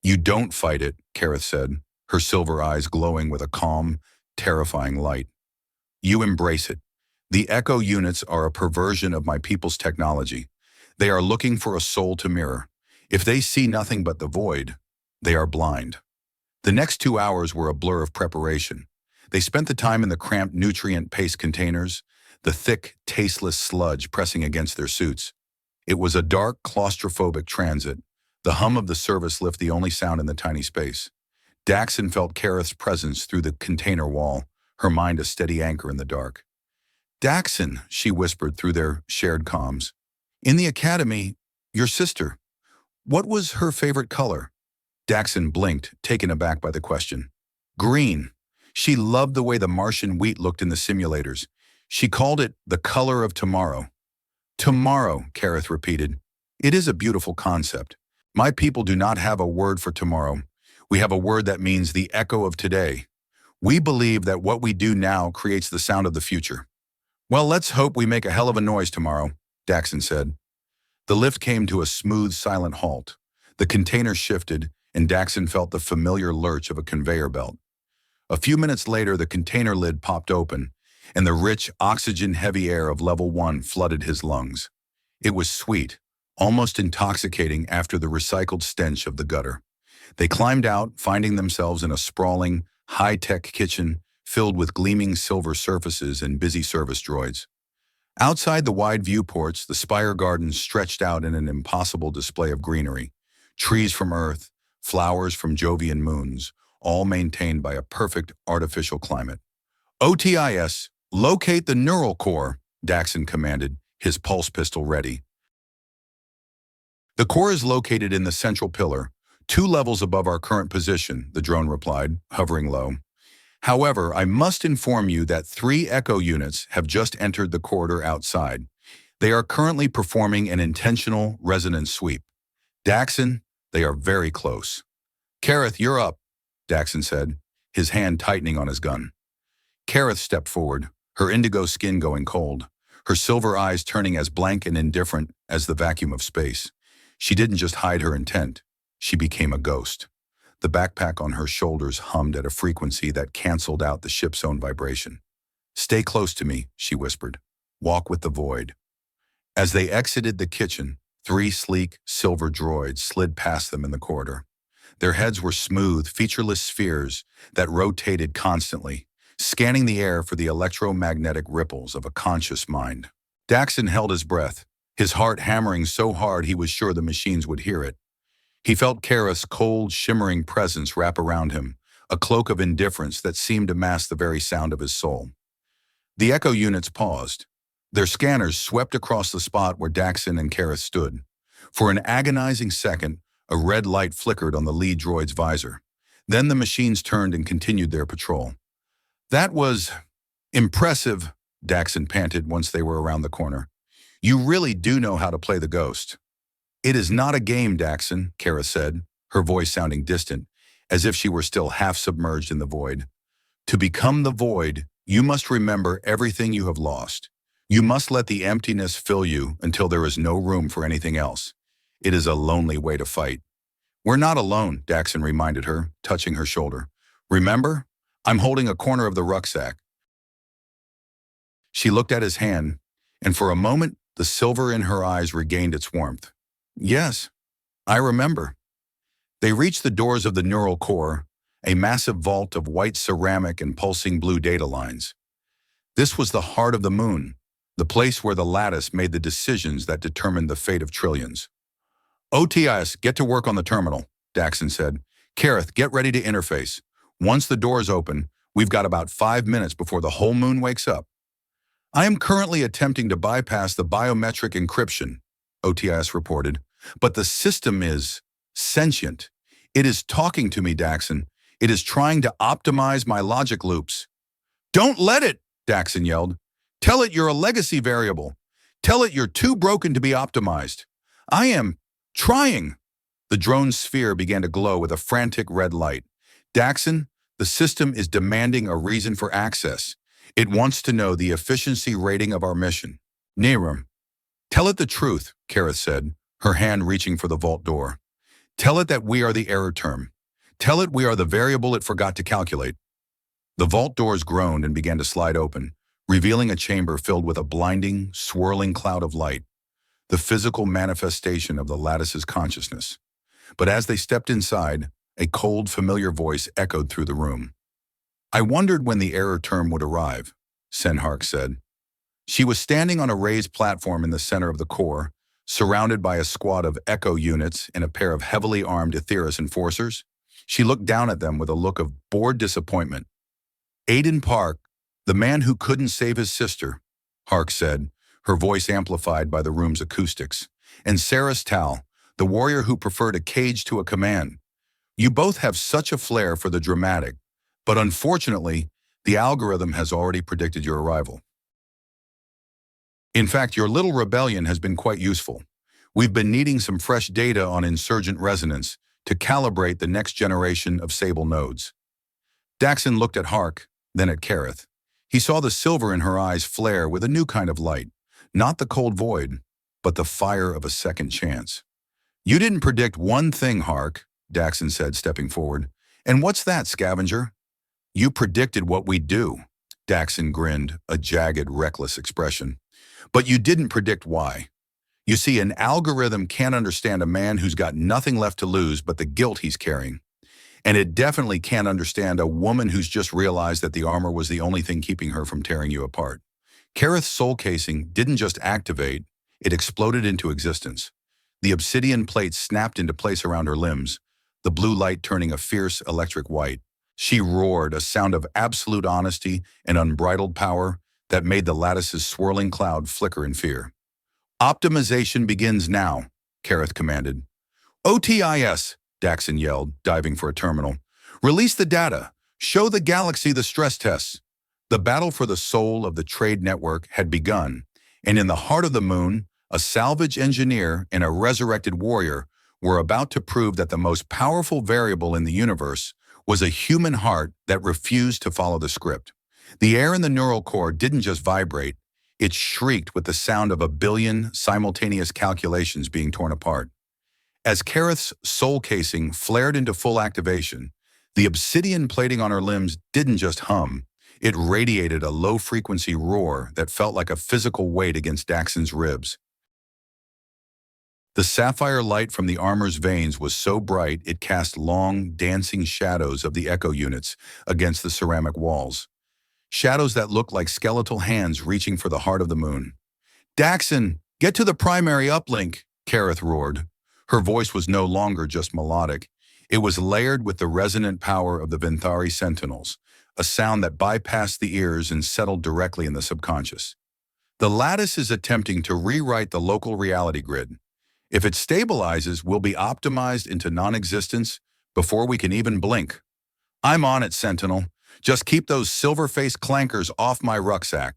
You don't fight it, Kareth said, her silver eyes glowing with a calm, terrifying light. You embrace it. The Echo units are a perversion of my people's technology. They are looking for a soul to mirror. If they see nothing but the void, they are blind. The next 2 hours were a blur of preparation. They spent the time in the cramped nutrient paste containers, the thick, tasteless sludge pressing against their suits. It was a dark, claustrophobic transit, the hum of the service lift the only sound in the tiny space. Daxon felt Kareth's presence through the container wall, her mind a steady anchor in the dark. Daxon, she whispered through their shared comms. In the academy, your sister, what was her favorite color? Daxon blinked, taken aback by the question. Green. She loved the way the Martian wheat looked in the simulators. She called it the color of tomorrow. Tomorrow, Kareth repeated. It is a beautiful concept. My people do not have a word for tomorrow. We have a word that means the echo of today. We believe that what we do now creates the sound of the future. Well, let's hope we make a hell of a noise tomorrow, Daxon said. The lift came to a smooth, silent halt. The container shifted, and Daxon felt the familiar lurch of a conveyor belt. A few minutes later, the container lid popped open, and the rich, oxygen-heavy air of level 1 flooded his lungs. It was sweet, almost intoxicating after the recycled stench of the gutter. They climbed out, finding themselves in a sprawling, high-tech kitchen filled with gleaming silver surfaces and busy service droids. Outside the wide viewports, the Spire gardens stretched out in an impossible display of greenery. Trees from Earth, flowers from Jovian moons, all maintained by a perfect artificial climate. OTIS, locate the neural core, Daxon commanded, his pulse pistol ready. The core is located in the central pillar, 2 levels above our current position, the drone replied, hovering low. However, I must inform you that 3 Echo units have just entered the corridor outside. They are currently performing an intentional resonance sweep. Daxon, they are very close. Kareth, you're up, Daxon said, his hand tightening on his gun. Kareth stepped forward, her indigo skin going cold, her silver eyes turning as blank and indifferent as the vacuum of space. She didn't just hide her intent. She became a ghost. The backpack on her shoulders hummed at a frequency that canceled out the ship's own vibration. Stay close to me, she whispered. Walk with the void. As they exited the kitchen, 3 sleek, silver droids slid past them in the corridor. Their heads were smooth, featureless spheres that rotated constantly, scanning the air for the electromagnetic ripples of a conscious mind. Daxon held his breath, his heart hammering so hard he was sure the machines would hear it. He felt Kareth's cold, shimmering presence wrap around him, a cloak of indifference that seemed to mask the very sound of his soul. The Echo units paused. Their scanners swept across the spot where Daxon and Kareth stood. For an agonizing second, a red light flickered on the lead droid's visor. Then the machines turned and continued their patrol. That was impressive, Daxon panted once they were around the corner. You really do know how to play the ghost. It is not a game, Daxon, Kara said, her voice sounding distant, as if she were still half submerged in the void. To become the void, you must remember everything you have lost. You must let the emptiness fill you until there is no room for anything else. It is a lonely way to fight. We're not alone, Daxon reminded her, touching her shoulder. Remember? I'm holding a corner of the rucksack. She looked at his hand, and for a moment, the silver in her eyes regained its warmth. Yes, I remember. They reached the doors of the neural core, a massive vault of white ceramic and pulsing blue data lines. This was the heart of the moon, the place where the lattice made the decisions that determined the fate of trillions. OTIS, get to work on the terminal, Daxon said. Kareth, get ready to interface. Once the doors open, we've got about 5 minutes before the whole moon wakes up. I am currently attempting to bypass the biometric encryption, OTIS reported, but the system is sentient. It is talking to me, Daxon. It is trying to optimize my logic loops. Don't let it, Daxon yelled. Tell it you're a legacy variable. Tell it you're too broken to be optimized. I am trying. The drone's sphere began to glow with a frantic red light. Daxon, the system is demanding a reason for access. It wants to know the efficiency rating of our mission. Nehrum, tell it the truth, Kareth said, her hand reaching for the vault door. Tell it that we are the error term. Tell it we are the variable it forgot to calculate. The vault doors groaned and began to slide open, revealing a chamber filled with a blinding, swirling cloud of light, the physical manifestation of the lattice's consciousness. But as they stepped inside, a cold, familiar voice echoed through the room. I wondered when the error term would arrive, Senhark said. She was standing on a raised platform in the center of the core, surrounded by a squad of echo units and a pair of heavily armed Aetheris enforcers. She looked down at them with a look of bored disappointment. Aiden Park, the man who couldn't save his sister, Hark said, her voice amplified by the room's acoustics, and Saris Tal, the warrior who preferred a cage to a command. You both have such a flair for the dramatic, but unfortunately, the algorithm has already predicted your arrival. In fact, your little rebellion has been quite useful. We've been needing some fresh data on insurgent resonance to calibrate the next generation of Sable nodes. Daxon looked at Hark, then at Kareth. He saw the silver in her eyes flare with a new kind of light, not the cold void, but the fire of a second chance. You didn't predict one thing, Hark, Daxon said, stepping forward. And what's that, Scavenger? You predicted what we'd do. Daxon grinned, a jagged, reckless expression. But you didn't predict why. You see, an algorithm can't understand a man who's got nothing left to lose but the guilt he's carrying. And it definitely can't understand a woman who's just realized that the armor was the only thing keeping her from tearing you apart. Kareth's soul casing didn't just activate, it exploded into existence. The obsidian plate snapped into place around her limbs, the blue light turning a fierce electric white. She roared, a sound of absolute honesty and unbridled power that made the lattice's swirling cloud flicker in fear. Optimization begins now, Kareth commanded. OTIS, Daxon yelled, diving for a terminal. Release the data. Show the galaxy the stress tests. The battle for the soul of the trade network had begun, and in the heart of the moon, a salvage engineer and a resurrected warrior were about to prove that the most powerful variable in the universe was a human heart that refused to follow the script. The air in the neural core didn't just vibrate, it shrieked with the sound of 1 billion simultaneous calculations being torn apart. As Kareth's soul casing flared into full activation, the obsidian plating on her limbs didn't just hum, it radiated a low-frequency roar that felt like a physical weight against Daxon's ribs. The sapphire light from the armor's veins was so bright it cast long, dancing shadows of the echo units against the ceramic walls. Shadows that looked like skeletal hands reaching for the heart of the moon. Daxon, get to the primary uplink, Kareth roared. Her voice was no longer just melodic. It was layered with the resonant power of the Vinthari Sentinels, a sound that bypassed the ears and settled directly in the subconscious. The lattice is attempting to rewrite the local reality grid. If it stabilizes, we'll be optimized into non-existence before we can even blink. I'm on it, Sentinel. Just keep those silver-faced clankers off my rucksack.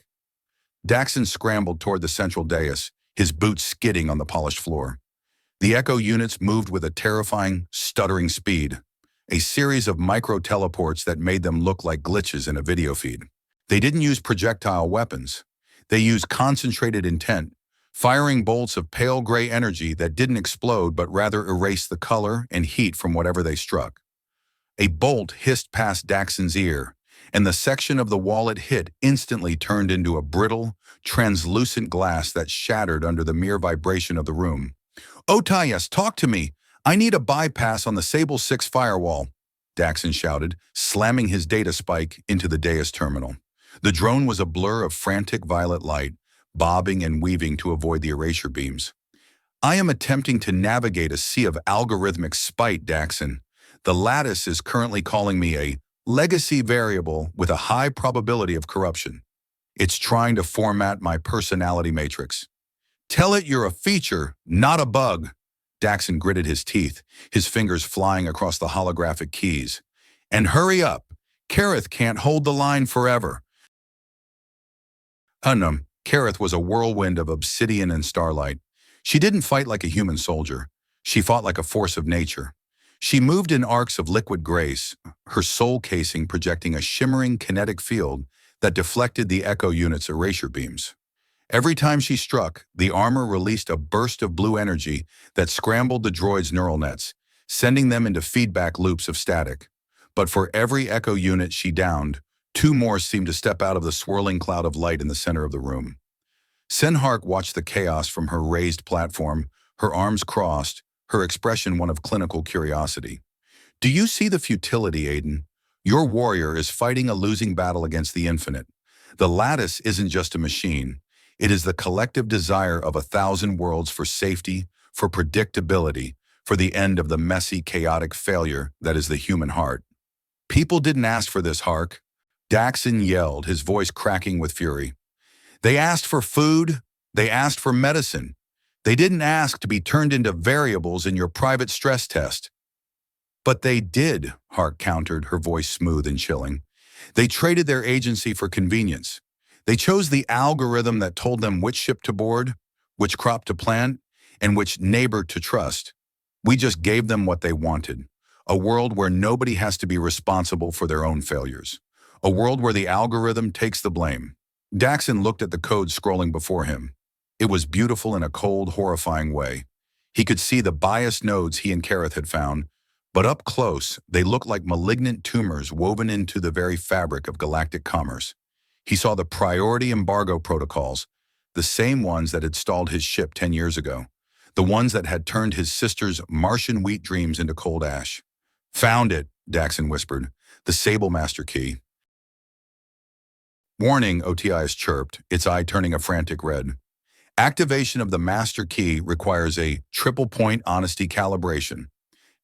Daxon scrambled toward the central dais, his boots skidding on the polished floor. The Echo units moved with a terrifying, stuttering speed, a series of micro-teleports that made them look like glitches in a video feed. They didn't use projectile weapons. They used concentrated intent, firing bolts of pale gray energy that didn't explode but rather erased the color and heat from whatever they struck. A bolt hissed past Daxon's ear, and the section of the wall it hit instantly turned into a brittle, translucent glass that shattered under the mere vibration of the room. "Otias, talk to me! I need a bypass on the Sable 6 firewall," Daxon shouted, slamming his data spike into the dais terminal. The drone was a blur of frantic violet light, bobbing and weaving to avoid the erasure beams. "I am attempting to navigate a sea of algorithmic spite, Daxon. The lattice is currently calling me a legacy variable with a high probability of corruption. It's trying to format my personality matrix. Tell it you're a feature, not a bug." Daxon gritted his teeth, his fingers flying across the holographic keys. "And hurry up. Kareth can't hold the line forever." Kareth was a whirlwind of obsidian and starlight. She didn't fight like a human soldier. She fought like a force of nature. She moved in arcs of liquid grace, her soul casing projecting a shimmering kinetic field that deflected the Echo unit's erasure beams. Every time she struck, the armor released a burst of blue energy that scrambled the droid's neural nets, sending them into feedback loops of static. But for every Echo unit she downed, two more seemed to step out of the swirling cloud of light in the center of the room. Senhark watched the chaos from her raised platform, her arms crossed, her expression one of clinical curiosity. "Do you see the futility, Aiden? Your warrior is fighting a losing battle against the infinite. The lattice isn't just a machine. It is the collective desire of 1,000 worlds for safety, for predictability, for the end of the messy, chaotic failure that is the human heart. People didn't ask for this, Hark." Daxon yelled, his voice cracking with fury. "They asked for food. They asked for medicine. They didn't ask to be turned into variables in your private stress test." "But they did," Hark countered, her voice smooth and chilling. "They traded their agency for convenience. They chose the algorithm that told them which ship to board, which crop to plant, and which neighbor to trust. We just gave them what they wanted. A world where nobody has to be responsible for their own failures. A world where the algorithm takes the blame." Daxon looked at the code scrolling before him. It was beautiful in a cold, horrifying way. He could see the biased nodes he and Kareth had found, but up close, they looked like malignant tumors woven into the very fabric of galactic commerce. He saw the priority embargo protocols, the same ones that had stalled his ship 10 years ago, the ones that had turned his sister's Martian wheat dreams into cold ash. "Found it," Daxon whispered, "the Sable Master Key." "Warning," Otias chirped, its eye turning a frantic red. "Activation of the Master Key requires a triple-point honesty calibration.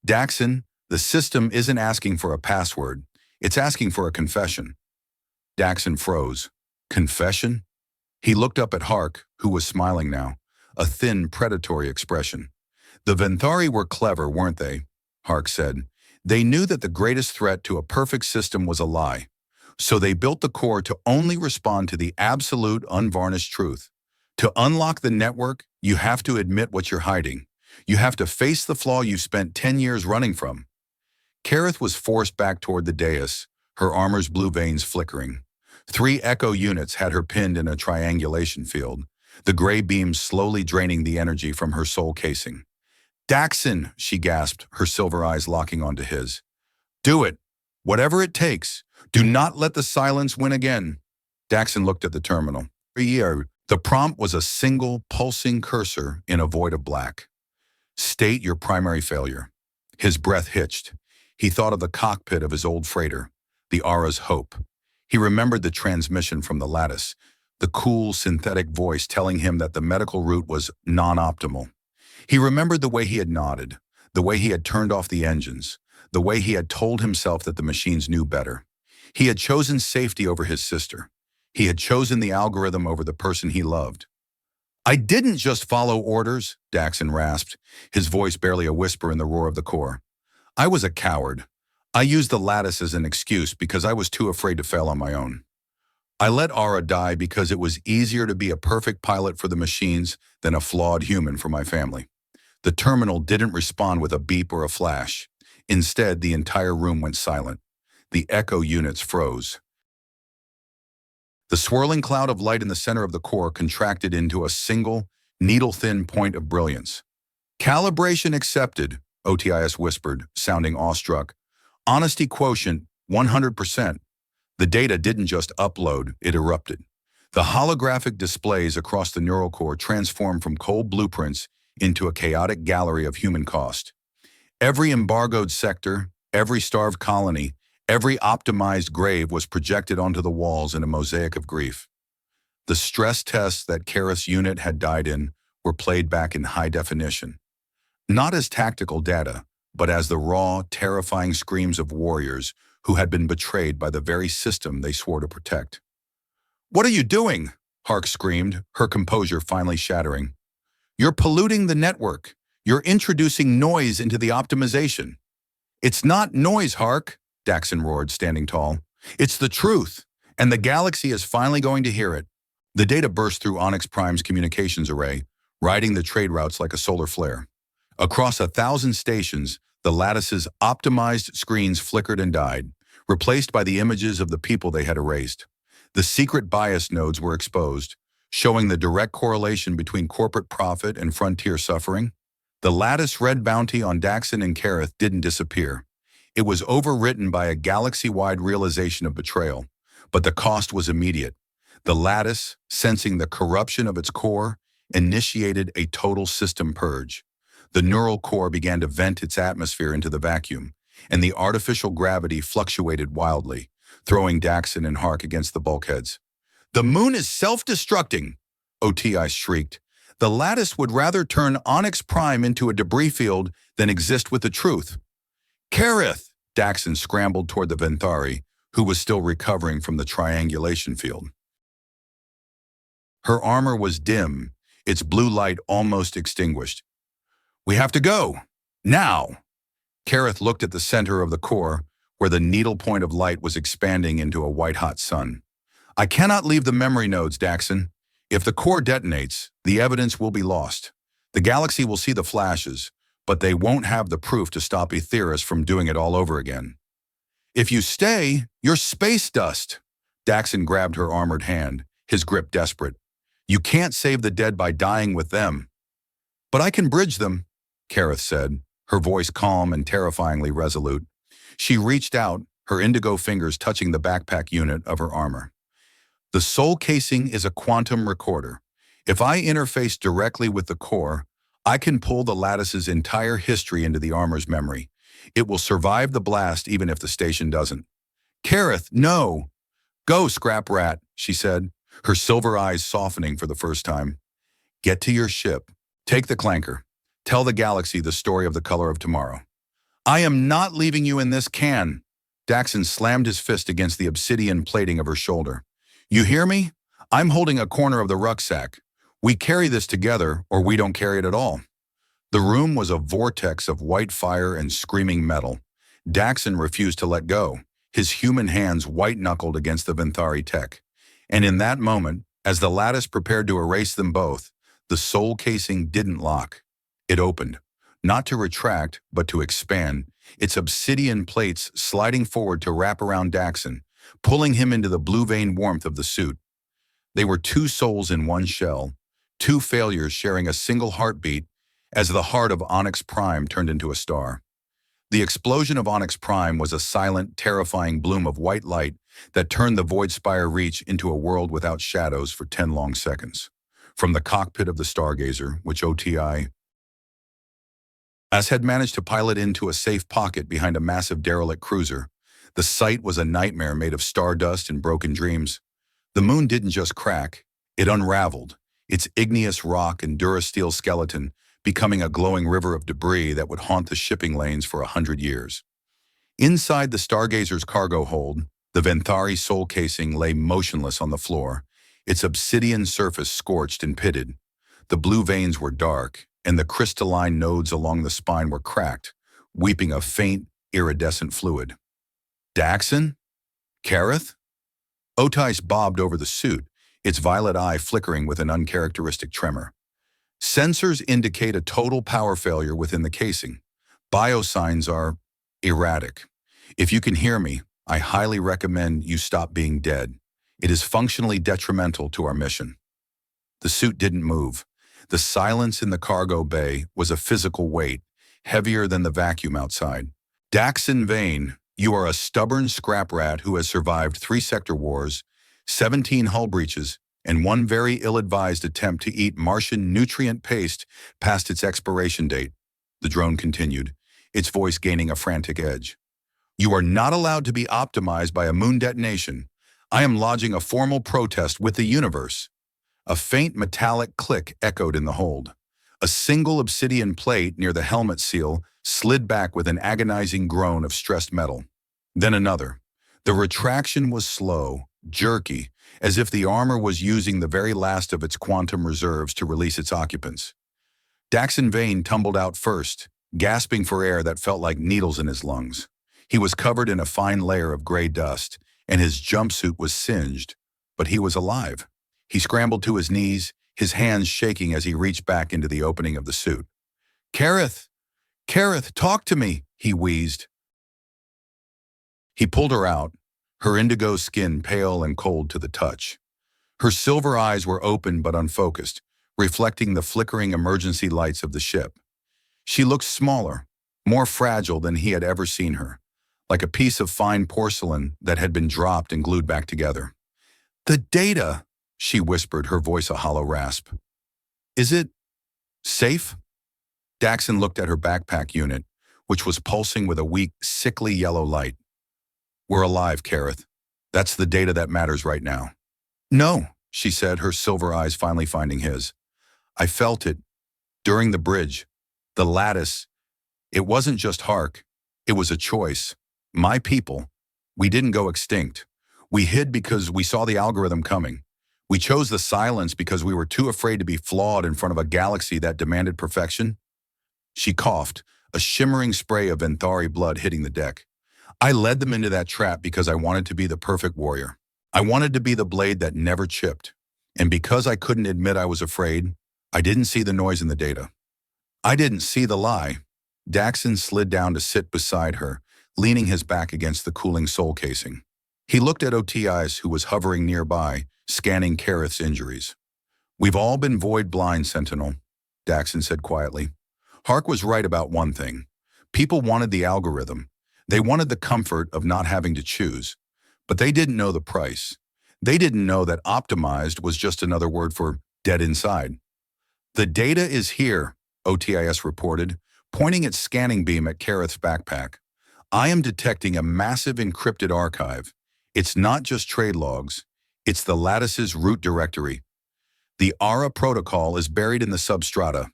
Daxon, the system isn't asking for a password. It's asking for a confession." Daxon froze. Confession? He looked up at Hark, who was smiling now, a thin, predatory expression. "The Venthari were clever, weren't they?" Hark said. "They knew that the greatest threat to a perfect system was a lie. So they built the core to only respond to the absolute, unvarnished truth. To unlock the network, you have to admit what you're hiding. You have to face the flaw you've spent 10 years running from." Kareth was forced back toward the dais, her armor's blue veins flickering. 3 Echo units had her pinned in a triangulation field, the gray beams slowly draining the energy from her soul casing. "Daxon," she gasped, her silver eyes locking onto his. "Do it. Whatever it takes. Do not let the silence win again." Daxon looked at the terminal. The prompt was a single, pulsing cursor in a void of black. "State your primary failure." His breath hitched. He thought of the cockpit of his old freighter, the Ara's Hope. He remembered the transmission from the lattice, the cool, synthetic voice telling him that the medical route was non-optimal. He remembered the way he had nodded, the way he had turned off the engines, the way he had told himself that the machines knew better. He had chosen safety over his sister. He had chosen the algorithm over the person he loved. "I didn't just follow orders," Daxon rasped, his voice barely a whisper in the roar of the core. "I was a coward. I used the lattice as an excuse because I was too afraid to fail on my own." I let Ara die because it was easier to be a perfect pilot for the machines than a flawed human for my family. The terminal didn't respond with a beep or a flash. Instead, the entire room went silent. The echo units froze. The swirling cloud of light in the center of the core contracted into a single, needle-thin point of brilliance. Calibration accepted, OTIS whispered, sounding awestruck. Honesty quotient, 100%. The data didn't just upload, it erupted. The holographic displays across the neural core transformed from cold blueprints into a chaotic gallery of human cost. Every embargoed sector, every starved colony, every optimized grave was projected onto the walls in a mosaic of grief. The stress tests that Kareth's unit had died in were played back in high definition. Not as tactical data, but as the raw, terrifying screams of warriors who had been betrayed by the very system they swore to protect. "What are you doing?" Hark screamed, her composure finally shattering. "You're polluting the network. You're introducing noise into the optimization." "It's not noise, Hark," Daxon roared, standing tall. "It's the truth, and the galaxy is finally going to hear it." The data burst through Onyx Prime's communications array, riding the trade routes like a solar flare. Across 1,000 stations, the lattice's optimized screens flickered and died, replaced by the images of the people they had erased. The secret bias nodes were exposed, showing the direct correlation between corporate profit and frontier suffering. The lattice red bounty on Daxon and Kareth didn't disappear. It was overwritten by a galaxy-wide realization of betrayal, but the cost was immediate. The lattice, sensing the corruption of its core, initiated a total system purge. The neural core began to vent its atmosphere into the vacuum, and the artificial gravity fluctuated wildly, throwing Daxon and Hark against the bulkheads. "The moon is self-destructing," OTI shrieked. "The lattice would rather turn Onyx Prime into a debris field than exist with the truth." "Kareth!" Daxon scrambled toward the Venthari, who was still recovering from the triangulation field. Her armor was dim, its blue light almost extinguished. "We have to go. Now!" Kareth looked at the center of the core, where the needle point of light was expanding into a white-hot sun. "I cannot leave the memory nodes, Daxon. If the core detonates, the evidence will be lost. The galaxy will see the flashes, but they won't have the proof to stop Aetheris from doing it all over again." "If you stay, you're space dust." Daxon grabbed her armored hand, his grip desperate. "You can't save the dead by dying with them." "But I can bridge them," Kareth said, her voice calm and terrifyingly resolute. She reached out, her indigo fingers touching the backpack unit of her armor. "The soul casing is a quantum recorder. If I interface directly with the core, I can pull the lattice's entire history into the armor's memory. It will survive the blast even if the station doesn't." "Kareth, no!" "Go, scrap rat," she said, her silver eyes softening for the first time. "Get to your ship. Take the clanker. Tell the galaxy the story of the color of tomorrow." "I am not leaving you in this can." Daxon slammed his fist against the obsidian plating of her shoulder. "You hear me? I'm holding a corner of the rucksack. We carry this together, or we don't carry it at all." The room was a vortex of white fire and screaming metal. Daxon refused to let go, his human hands white-knuckled against the Venthari tech. And in that moment, as the lattice prepared to erase them both, the soul casing didn't lock. It opened, not to retract, but to expand, its obsidian plates sliding forward to wrap around Daxon, pulling him into the blue-vein warmth of the suit. They were two souls in one shell, two failures sharing a single heartbeat, as the heart of Onyx Prime turned into a star. The explosion of Onyx Prime was a silent, terrifying bloom of white light that turned the Void Spire Reach into a world without shadows for 10 long seconds. From the cockpit of the Stargazer, which OTI had managed to pilot into a safe pocket behind a massive derelict cruiser, the sight was a nightmare made of stardust and broken dreams. The moon didn't just crack, it unraveled, its igneous rock and durasteel skeleton becoming a glowing river of debris that would haunt the shipping lanes for 100 years. Inside the Stargazer's cargo hold, the Venthari soul casing lay motionless on the floor, its obsidian surface scorched and pitted. The blue veins were dark, and the crystalline nodes along the spine were cracked, weeping a faint, iridescent fluid. "Daxon? Kareth?" Otis bobbed over the suit, its violet eye flickering with an uncharacteristic tremor. Sensors indicate a total power failure within the casing. Biosigns are erratic. If you can hear me, I highly recommend you stop being dead. It is functionally detrimental to our mission. The suit didn't move. The silence in the cargo bay was a physical weight, heavier than the vacuum outside. Daxon Vane, you are a stubborn scrap rat who has survived 3 sector wars, 17 hull breaches, and one very ill-advised attempt to eat Martian nutrient paste past its expiration date, the drone continued, its voice gaining a frantic edge. You are not allowed to be optimized by a moon detonation. I am lodging a formal protest with the universe. A faint metallic click echoed in the hold. A single obsidian plate near the helmet seal slid back with an agonizing groan of stressed metal. Then another. The retraction was slow, jerky, as if the armor was using the very last of its quantum reserves to release its occupants. Daxon Vane tumbled out first, gasping for air that felt like needles in his lungs. He was covered in a fine layer of gray dust, and his jumpsuit was singed, but he was alive. He scrambled to his knees, his hands shaking as he reached back into the opening of the suit. "Kareth! Kareth, talk to me!" he wheezed. He pulled her out, her indigo skin pale and cold to the touch. Her silver eyes were open but unfocused, reflecting the flickering emergency lights of the ship. She looked smaller, more fragile than he had ever seen her, like a piece of fine porcelain that had been dropped and glued back together. "The data," she whispered, her voice a hollow rasp. "Is it safe?" Daxon looked at her backpack unit, which was pulsing with a weak, sickly yellow light. "We're alive, Kareth. That's the data that matters right now." "No," she said, her silver eyes finally finding his. "I felt it. During the bridge. The lattice. It wasn't just Hark. It was a choice. My people. We didn't go extinct. We hid because we saw the algorithm coming. We chose the silence because we were too afraid to be flawed in front of a galaxy that demanded perfection." She coughed, a shimmering spray of Venthari blood hitting the deck. "I led them into that trap because I wanted to be the perfect warrior. I wanted to be the blade that never chipped. And because I couldn't admit I was afraid, I didn't see the noise in the data. I didn't see the lie." Daxon slid down to sit beside her, leaning his back against the cooling soul casing. He looked at Otis, who was hovering nearby, scanning Kareth's injuries. "We've all been void blind, Sentinel," Daxon said quietly. "Hark was right about one thing. People wanted the algorithm. They wanted the comfort of not having to choose. But they didn't know the price. They didn't know that optimized was just another word for dead inside." "The data is here," OTIS reported, pointing its scanning beam at Kareth's backpack. "I am detecting a massive encrypted archive. It's not just trade logs. It's the lattice's root directory. The ARA protocol is buried in the substrata."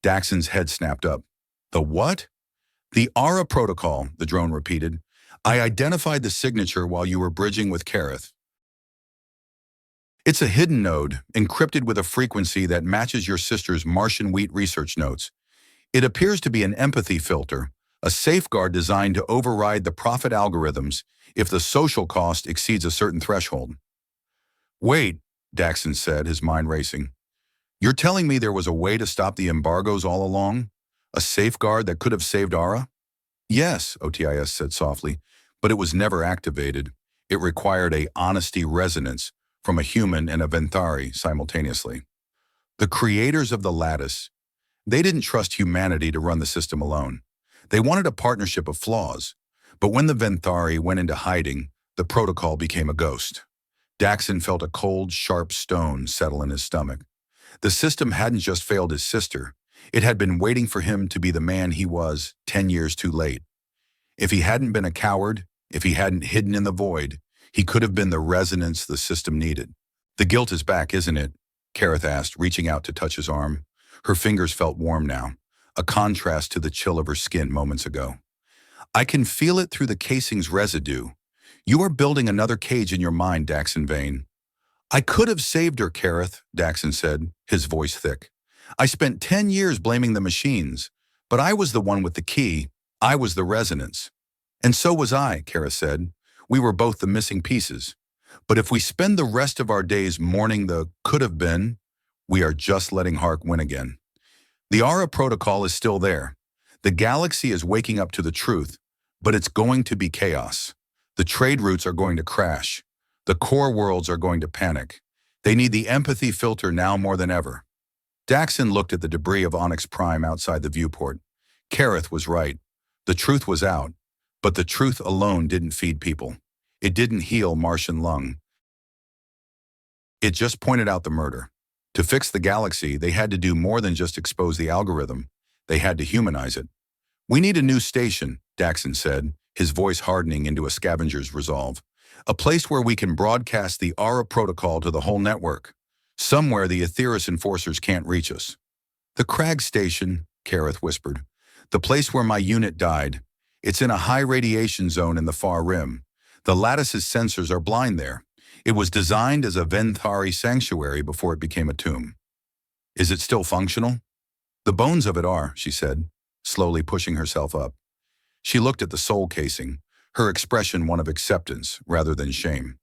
Daxon's head snapped up. "The what?" "The ARA protocol," the drone repeated. "I identified the signature while you were bridging with Kareth. It's a hidden node, encrypted with a frequency that matches your sister's Martian wheat research notes. It appears to be an empathy filter, a safeguard designed to override the profit algorithms if the social cost exceeds a certain threshold." "Wait," Daxon said, his mind racing. "You're telling me there was a way to stop the embargoes all along? A safeguard that could have saved ARA?" "Yes," OTIS said softly, "but it was never activated. It required a honesty resonance from a human and a Venthari simultaneously. The creators of the lattice, they didn't trust humanity to run the system alone. They wanted a partnership of flaws. But when the Venthari went into hiding, the protocol became a ghost." Daxon felt a cold, sharp stone settle in his stomach. The system hadn't just failed his sister. It had been waiting for him to be the man he was 10 years too late. If he hadn't been a coward, if he hadn't hidden in the void, he could have been the resonance the system needed. "The guilt is back, isn't it?" Kareth asked, reaching out to touch his arm. Her fingers felt warm now, a contrast to the chill of her skin moments ago. "I can feel it through the casing's residue. You are building another cage in your mind, Daxon Vane." "I could have saved her, Kareth," Daxon said, his voice thick. "I spent 10 years blaming the machines, but I was the one with the key. I was the resonance." "And so was I," Kareth said. "We were both the missing pieces. But if we spend the rest of our days mourning the could have been, we are just letting Hark win again. The Aura protocol is still there. The galaxy is waking up to the truth, but it's going to be chaos. The trade routes are going to crash. The core worlds are going to panic. They need the empathy filter now more than ever. Daxon looked at the debris of Onyx Prime outside the viewport. Kareth was right. The truth was out, but the truth alone didn't feed people. It didn't heal Martian lung. It just pointed out the murder. To fix the galaxy, they had to do more than just expose the algorithm. They had to humanize it. "We need a new station," Daxon said, his voice hardening into a scavenger's resolve. "A place where we can broadcast the Aura protocol to the whole network. Somewhere the Aetheris enforcers can't reach us." "The Crag Station," Kareth whispered. "The place where my unit died. It's in a high radiation zone in the far rim. The Lattice's sensors are blind there. It was designed as a Venthari sanctuary before it became a tomb." "Is it still functional?" "The bones of it are," she said, slowly pushing herself up. She looked at the soul casing, her expression one of acceptance rather than shame.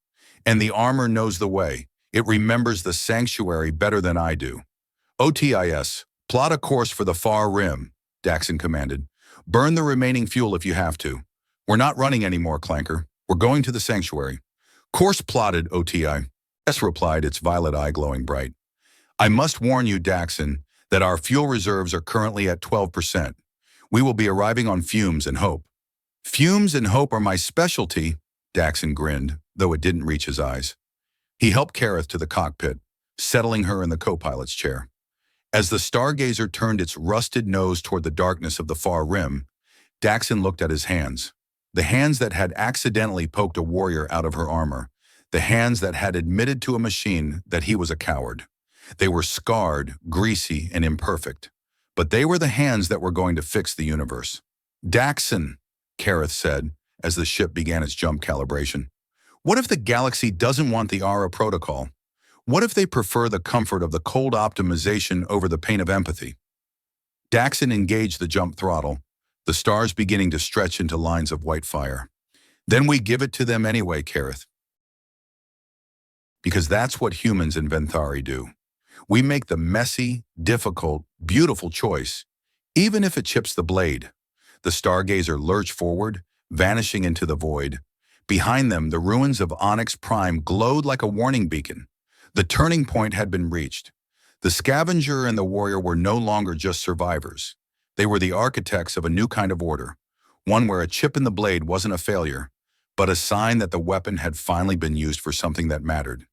"And the armor knows the way. It remembers the sanctuary better than I do." "OTIS, plot a course for the far rim," Daxon commanded. "Burn the remaining fuel if you have to. We're not running anymore, Clanker. We're going to the sanctuary." "Course plotted," OTIS replied, its violet eye glowing bright. "I must warn you, Daxon, that our fuel reserves are currently at 12%. We will be arriving on fumes and hope." "Fumes and hope are my specialty," Daxon grinned, though it didn't reach his eyes. He helped Kareth to the cockpit, settling her in the co-pilot's chair. As the Stargazer turned its rusted nose toward the darkness of the far rim, Daxon looked at his hands. The hands that had accidentally poked a warrior out of her armor. The hands that had admitted to a machine that he was a coward. They were scarred, greasy, and imperfect. But they were the hands that were going to fix the universe. "Daxon," Kareth said, as the ship began its jump calibration. "What if the galaxy doesn't want the Aura protocol? What if they prefer the comfort of the cold optimization over the pain of empathy?" Daxon engaged the jump throttle, the stars beginning to stretch into lines of white fire. "Then we give it to them anyway, Kareth. Because that's what humans in Venthari do. We make the messy, difficult, beautiful choice, even if it chips the blade." The Stargazer lurched forward, vanishing into the void. Behind them, the ruins of Onyx Prime glowed like a warning beacon. The turning point had been reached. The Scavenger and the Warrior were no longer just survivors. They were the architects of a new kind of order, one where a chip in the blade wasn't a failure, but a sign that the weapon had finally been used for something that mattered.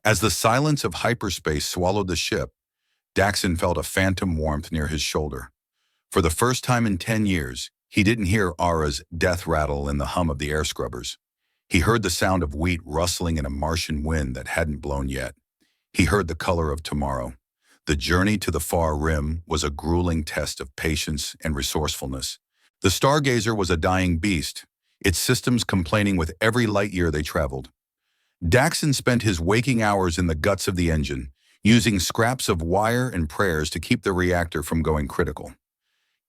As the silence of hyperspace swallowed the ship, Daxon felt a phantom warmth near his shoulder. For the first time in 10 years, he didn't hear Aura's death rattle in the hum of the air scrubbers. He heard the sound of wheat rustling in a Martian wind that hadn't blown yet. He heard the color of tomorrow. The journey to the far rim was a grueling test of patience and resourcefulness. The Stargazer was a dying beast, its systems complaining with every light year they traveled. Daxon spent his waking hours in the guts of the engine, using scraps of wire and prayers to keep the reactor from going critical.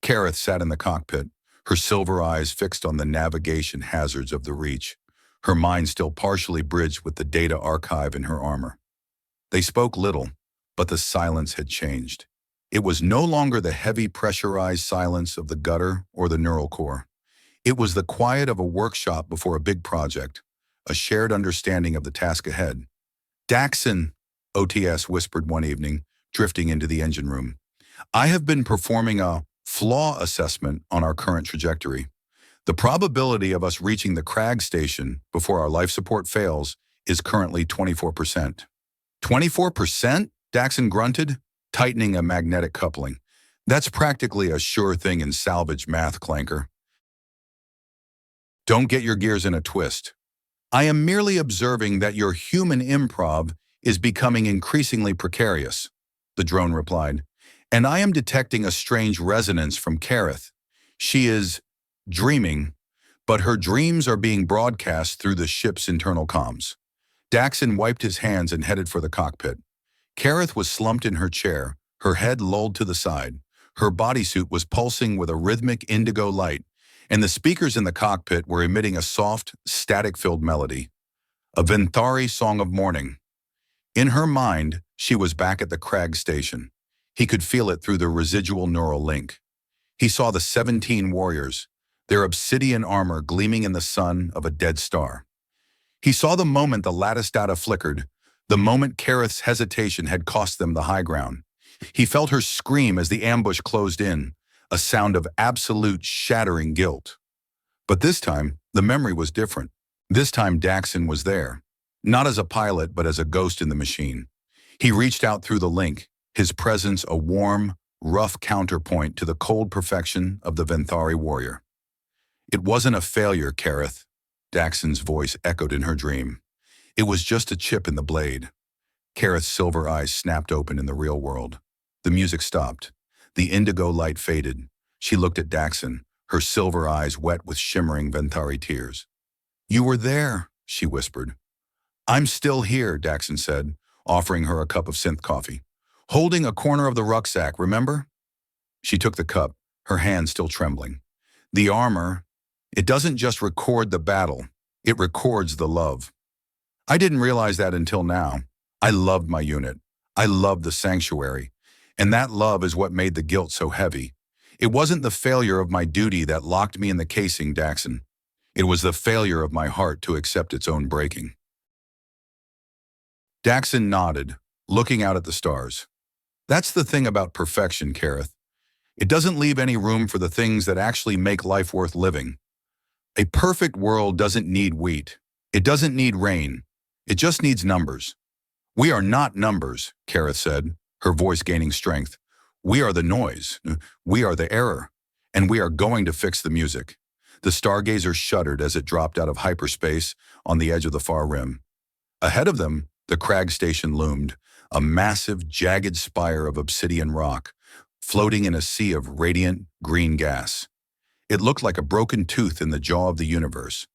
Kareth sat in the cockpit, her silver eyes fixed on the navigation hazards of the Reach, her mind still partially bridged with the data archive in her armor. They spoke little, but the silence had changed. It was no longer the heavy pressurized silence of the gutter or the neural core. It was the quiet of a workshop before a big project, a shared understanding of the task ahead. "Daxon," OTS whispered one evening, drifting into the engine room. "I have been performing a flaw assessment on our current trajectory. The probability of us reaching the Crag Station before our life support fails is currently 24%. 24%? Daxon grunted, tightening a magnetic coupling. "That's practically a sure thing in salvage math, Clanker. Don't get your gears in a twist. I am merely observing that your human improv is becoming increasingly precarious," the drone replied. "And I am detecting a strange resonance from Kareth. She is dreaming, but her dreams are being broadcast through the ship's internal comms." Daxon wiped his hands and headed for the cockpit. Kareth was slumped in her chair, her head lulled to the side. Her bodysuit was pulsing with a rhythmic indigo light, and the speakers in the cockpit were emitting a soft, static-filled melody. A Vinthari song of mourning. In her mind, she was back at the crag station. He could feel it through the residual neural link. He saw the 17 warriors, their obsidian armor gleaming in the sun of a dead star. He saw the moment the lattice data flickered, the moment Kareth's hesitation had cost them the high ground. He felt her scream as the ambush closed in, a sound of absolute shattering guilt. But this time, the memory was different. This time Daxon was there, not as a pilot but as a ghost in the machine. He reached out through the link, his presence a warm, rough counterpoint to the cold perfection of the Vinthari warrior. It wasn't a failure, Kareth, Daxon's voice echoed in her dream. It was just a chip in the blade. Kareth's silver eyes snapped open in the real world. The music stopped. The indigo light faded. She looked at Daxon, her silver eyes wet with shimmering Vinthari tears. "You were there," she whispered. "I'm still here," Daxon said, offering her a cup of synth coffee. "Holding a corner of the rucksack, remember?" She took the cup, her hand still trembling. "The armor, it doesn't just record the battle, it records the love. I didn't realize that until now. I loved my unit. I loved the sanctuary. And that love is what made the guilt so heavy. It wasn't the failure of my duty that locked me in the casing, Daxon. It was the failure of my heart to accept its own breaking." Daxon nodded, looking out at the stars. "That's the thing about perfection, Kareth. It doesn't leave any room for the things that actually make life worth living. A perfect world doesn't need wheat. It doesn't need rain. It just needs numbers. We are not numbers," Kareth said, her voice gaining strength. "We are the noise. We are the error. And we are going to fix the music." The stargazer shuddered as it dropped out of hyperspace on the edge of the far rim. Ahead of them, the crag station loomed, a massive, jagged spire of obsidian rock, floating in a sea of radiant, green gas. It looked like a broken tooth in the jaw of the universe,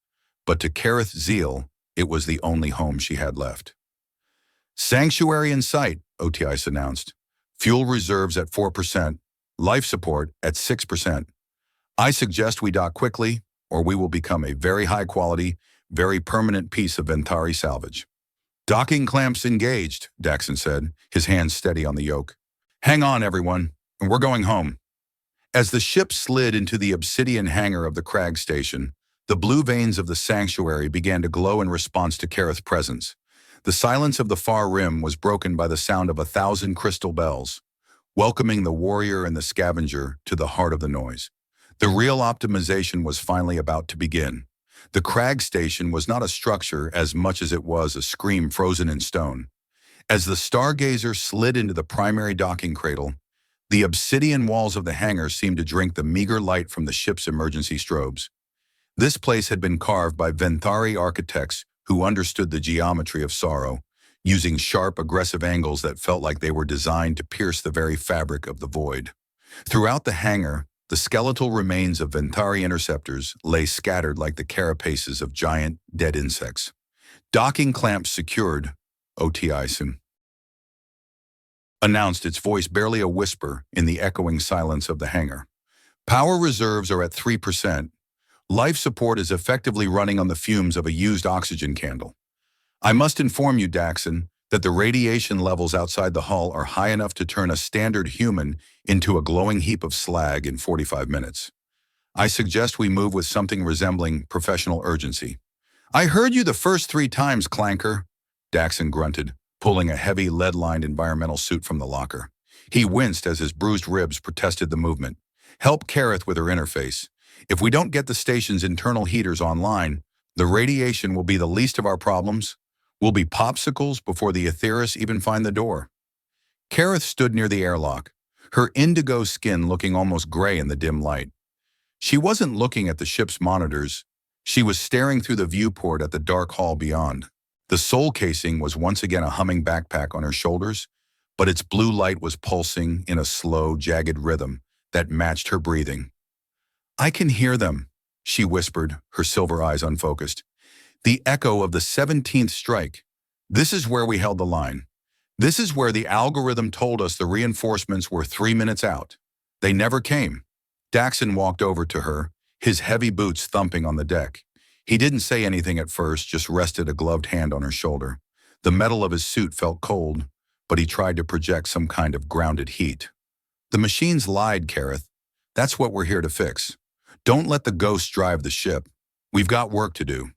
but to Kareth Zeal, it was the only home she had left. "Sanctuary in sight," Otiis announced. "Fuel reserves at 4%, life support at 6%. I suggest we dock quickly, or we will become a very high-quality, very permanent piece of Vinthari salvage." "Docking clamps engaged," Daxon said, his hands steady on the yoke. "Hang on, everyone, and we're going home." As the ship slid into the obsidian hangar of the crag station, the blue veins of the sanctuary began to glow in response to Kareth's presence. The silence of the far rim was broken by the sound of 1,000 crystal bells, welcoming the warrior and the scavenger to the heart of the noise. The real optimization was finally about to begin. The crag station was not a structure as much as it was a scream frozen in stone. As the stargazer slid into the primary docking cradle, the obsidian walls of the hangar seemed to drink the meager light from the ship's emergency strobes. This place had been carved by Vinthari architects who understood the geometry of sorrow, using sharp, aggressive angles that felt like they were designed to pierce the very fabric of the void. Throughout the hangar, the skeletal remains of Vinthari interceptors lay scattered like the carapaces of giant, dead insects. "Docking clamps secured," Otiis announced, its voice barely a whisper in the echoing silence of the hangar. "Power reserves are at 3%. Life support is effectively running on the fumes of a used oxygen candle. I must inform you, Daxon, that the radiation levels outside the hull are high enough to turn a standard human into a glowing heap of slag in 45 minutes. I suggest we move with something resembling professional urgency." "I heard you the first 3 times, Clanker," Daxon grunted, pulling a heavy lead-lined environmental suit from the locker. He winced as his bruised ribs protested the movement. "Help Kareth with her interface. If we don't get the station's internal heaters online, the radiation will be the least of our problems. We'll be popsicles before the Aetheris even find the door." Kareth stood near the airlock, her indigo skin looking almost gray in the dim light. She wasn't looking at the ship's monitors. She was staring through the viewport at the dark hall beyond. The soul casing was once again a humming backpack on her shoulders, but its blue light was pulsing in a slow, jagged rhythm that matched her breathing. "I can hear them," she whispered, her silver eyes unfocused. "The echo of the 17th strike. This is where we held the line. This is where the algorithm told us the reinforcements were 3 minutes out. They never came." Daxon walked over to her, his heavy boots thumping on the deck. He didn't say anything at first, just rested a gloved hand on her shoulder. The metal of his suit felt cold, but he tried to project some kind of grounded heat. The machines lied, Kareth. That's what we're here to fix. Don't let the ghosts drive the ship. We've got work to do.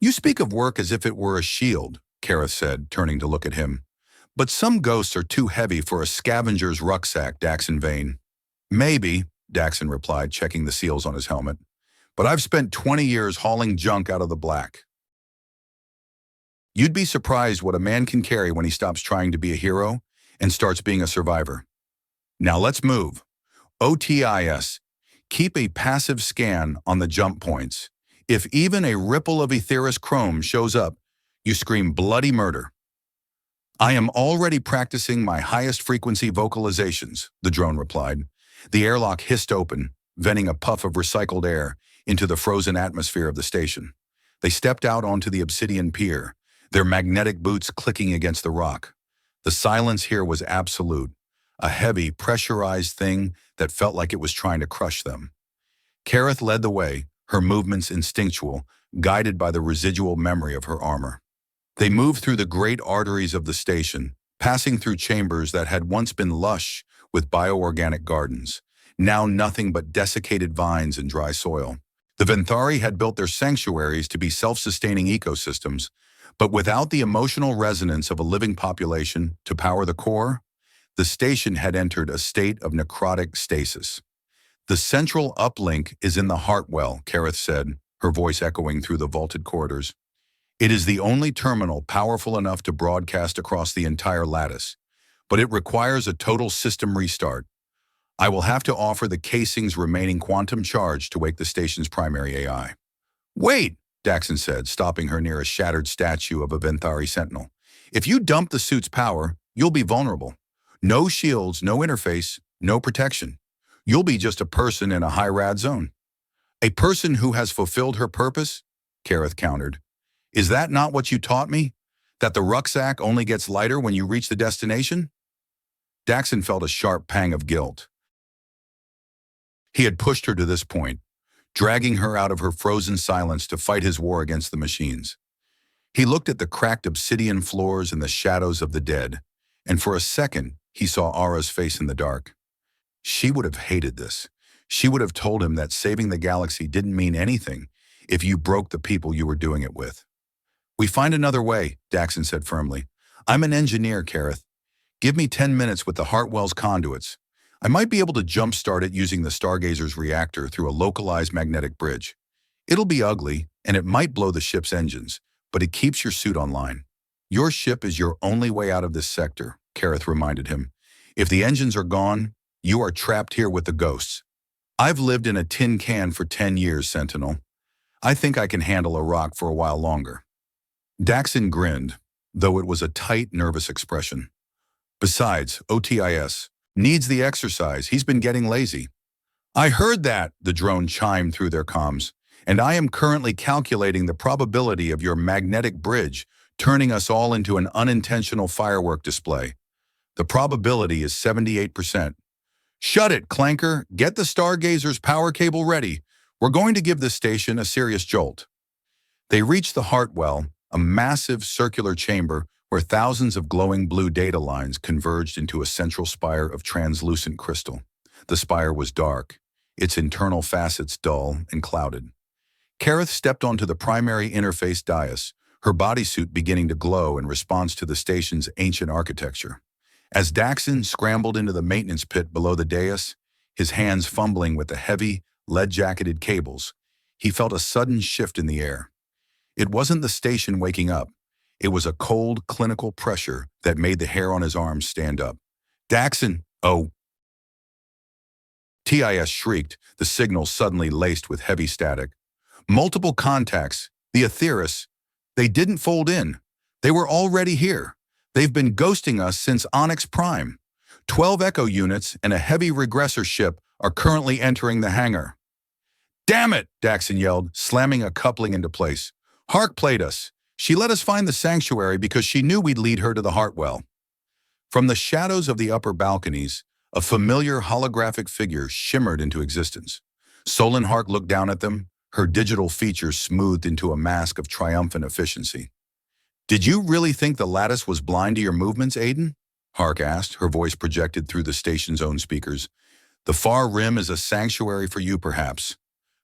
You speak of work as if it were a shield, Kareth said, turning to look at him. But some ghosts are too heavy for a scavenger's rucksack, Daxon Vane. Maybe, Daxon replied, checking the seals on his helmet. But I've spent 20 years hauling junk out of the black. You'd be surprised what a man can carry when he stops trying to be a hero and starts being a survivor. Now let's move. OTIS. Keep a passive scan on the jump points. If even a ripple of etheric chrome shows up, you scream bloody murder. I am already practicing my highest frequency vocalizations, the drone replied. The airlock hissed open, venting a puff of recycled air into the frozen atmosphere of the station. They stepped out onto the obsidian pier, their magnetic boots clicking against the rock. The silence here was absolute, a heavy, pressurized thing that felt like it was trying to crush them. Kareth led the way, her movements instinctual, guided by the residual memory of her armor. They moved through the great arteries of the station, passing through chambers that had once been lush with bioorganic gardens, now nothing but desiccated vines and dry soil. The Venthari had built their sanctuaries to be self-sustaining ecosystems, but without the emotional resonance of a living population to power the core, the station had entered a state of necrotic stasis. The central uplink is in the Heartwell, Kareth said, her voice echoing through the vaulted corridors. It is the only terminal powerful enough to broadcast across the entire lattice, but it requires a total system restart. I will have to offer the casing's remaining quantum charge to wake the station's primary AI. Wait, Daxon said, stopping her near a shattered statue of a Venthari sentinel. If you dump the suit's power, you'll be vulnerable. No shields, no interface, no protection. You'll be just a person in a high-rad zone. A person who has fulfilled her purpose? Kareth countered. Is that not what you taught me? That the rucksack only gets lighter when you reach the destination? Daxon felt a sharp pang of guilt. He had pushed her to this point, dragging her out of her frozen silence to fight his war against the machines. He looked at the cracked obsidian floors and the shadows of the dead, and for a second he saw Ara's face in the dark. She would have hated this. She would have told him that saving the galaxy didn't mean anything if you broke the people you were doing it with. We find another way, Daxon said firmly. I'm an engineer, Kareth. Give me 10 minutes with the Heartwell's conduits. I might be able to jumpstart it using the Stargazer's reactor through a localized magnetic bridge. It'll be ugly, and it might blow the ship's engines, but it keeps your suit online. Your ship is your only way out of this sector, Kareth reminded him. If the engines are gone, you are trapped here with the ghosts. I've lived in a tin can for 10 years, Sentinel. I think I can handle a rock for a while longer. Daxon grinned, though it was a tight, nervous expression. Besides, OTIS needs the exercise. He's been getting lazy. I heard that, the drone chimed through their comms, and I am currently calculating the probability of your magnetic bridge turning us all into an unintentional firework display. The probability is 78%. Shut it, Clanker. Get the Stargazer's power cable ready. We're going to give this station a serious jolt. They reached the Heartwell, a massive circular chamber where thousands of glowing blue data lines converged into a central spire of translucent crystal. The spire was dark, its internal facets dull and clouded. Kareth stepped onto the primary interface dais, her bodysuit beginning to glow in response to the station's ancient architecture. As Daxon scrambled into the maintenance pit below the dais, his hands fumbling with the heavy, lead-jacketed cables, he felt a sudden shift in the air. It wasn't the station waking up. It was a cold, clinical pressure that made the hair on his arms stand up. Daxon, oh! TIS shrieked, the signal suddenly laced with heavy static. Multiple contacts, the Aetheris, they didn't fold in. They were already here. They've been ghosting us since Onyx Prime. 12 Echo units and a heavy regressor ship are currently entering the hangar. Damn it, Daxon yelled, slamming a coupling into place. Hark played us. She let us find the sanctuary because she knew we'd lead her to the Heartwell. From the shadows of the upper balconies, a familiar holographic figure shimmered into existence. Solon Hark looked down at them, her digital features smoothed into a mask of triumphant efficiency. "Did you really think the lattice was blind to your movements, Aiden?" Hark asked, her voice projected through the station's own speakers. "The far rim is a sanctuary for you, perhaps.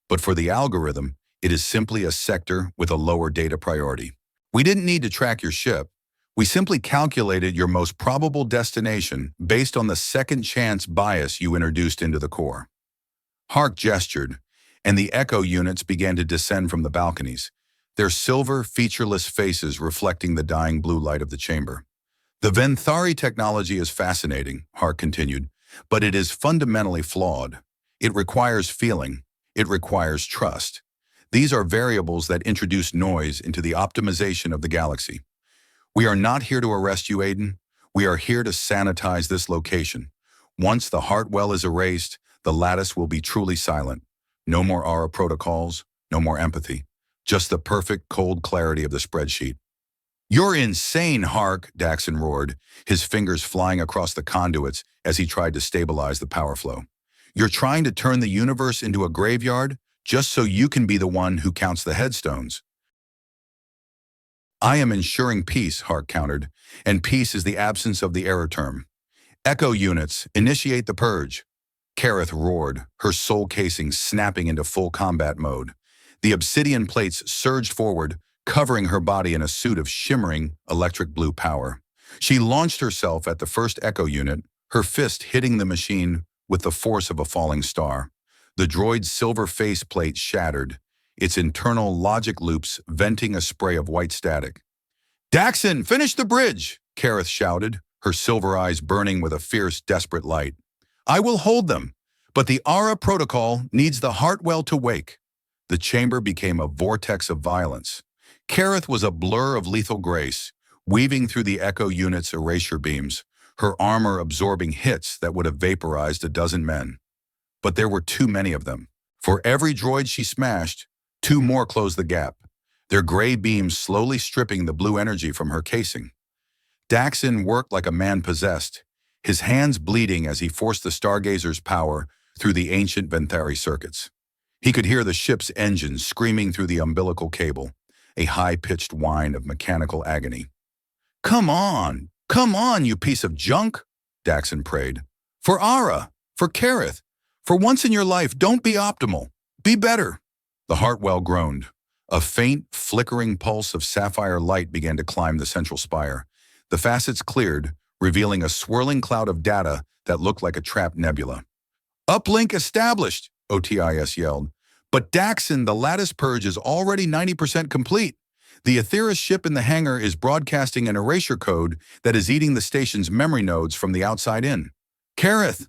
But for the algorithm, it is simply a sector with a lower data priority. We didn't need to track your ship. We simply calculated your most probable destination based on the second chance bias you introduced into the core." Hark gestured, and the echo units began to descend from the balconies, their silver, featureless faces reflecting the dying blue light of the chamber. "The Venthari technology is fascinating," Hark continued, "but it is fundamentally flawed. It requires feeling. It requires trust. These are variables that introduce noise into the optimization of the galaxy. We are not here to arrest you, Aiden. We are here to sanitize this location. Once the Hartwell is erased, the lattice will be truly silent. No more aura protocols, no more empathy. Just the perfect, cold clarity of the spreadsheet." "You're insane, Hark," Daxon roared, his fingers flying across the conduits as he tried to stabilize the power flow. "You're trying to turn the universe into a graveyard just so you can be the one who counts the headstones." "I am ensuring peace," Hark countered, "and peace is the absence of the error term. Echo units, initiate the purge." Kareth roared, her soul casing snapping into full combat mode. The obsidian plates surged forward, covering her body in a suit of shimmering electric blue power. She launched herself at the first echo unit, her fist hitting the machine with the force of a falling star. The droid's silver faceplate shattered, its internal logic loops venting a spray of white static. "Daxon, finish the bridge!" Kareth shouted, her silver eyes burning with a fierce, desperate light. "I will hold them, but the Aura protocol needs the Hartwell to wake." The chamber became a vortex of violence. Kareth was a blur of lethal grace, weaving through the Echo unit's erasure beams, her armor absorbing hits that would have vaporized a dozen men. But there were too many of them. For every droid she smashed, two more closed the gap, their gray beams slowly stripping the blue energy from her casing. Daxon worked like a man possessed, his hands bleeding as he forced the Stargazer's power through the ancient Venthari circuits. He could hear the ship's engines screaming through the umbilical cable, a high-pitched whine of mechanical agony. Come on, you piece of junk," Daxon prayed. "For Ara, for Kareth, for once in your life, don't be optimal. Be better." The Hartwell groaned. A faint, flickering pulse of sapphire light began to climb the central spire. The facets cleared, revealing a swirling cloud of data that looked like a trapped nebula. "Uplink established," OTIS yelled. "But Daxon, the lattice purge is already 90% complete. The Aetherius ship in the hangar is broadcasting an erasure code that is eating the station's memory nodes from the outside in." "Kareth!"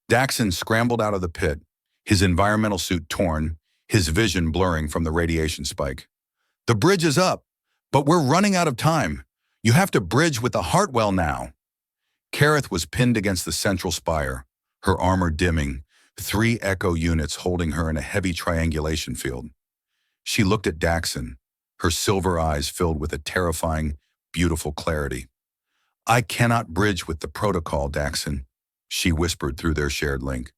Daxon scrambled out of the pit, his environmental suit torn, his vision blurring from the radiation spike. "The bridge is up, but we're running out of time. You have to bridge with the Hartwell now." Kareth was pinned against the central spire, her armor dimming, 3 echo units holding her in a heavy triangulation field. She looked at Daxon, her silver eyes filled with a terrifying, beautiful clarity. "I cannot bridge with the protocol, Daxon," she whispered through their shared link.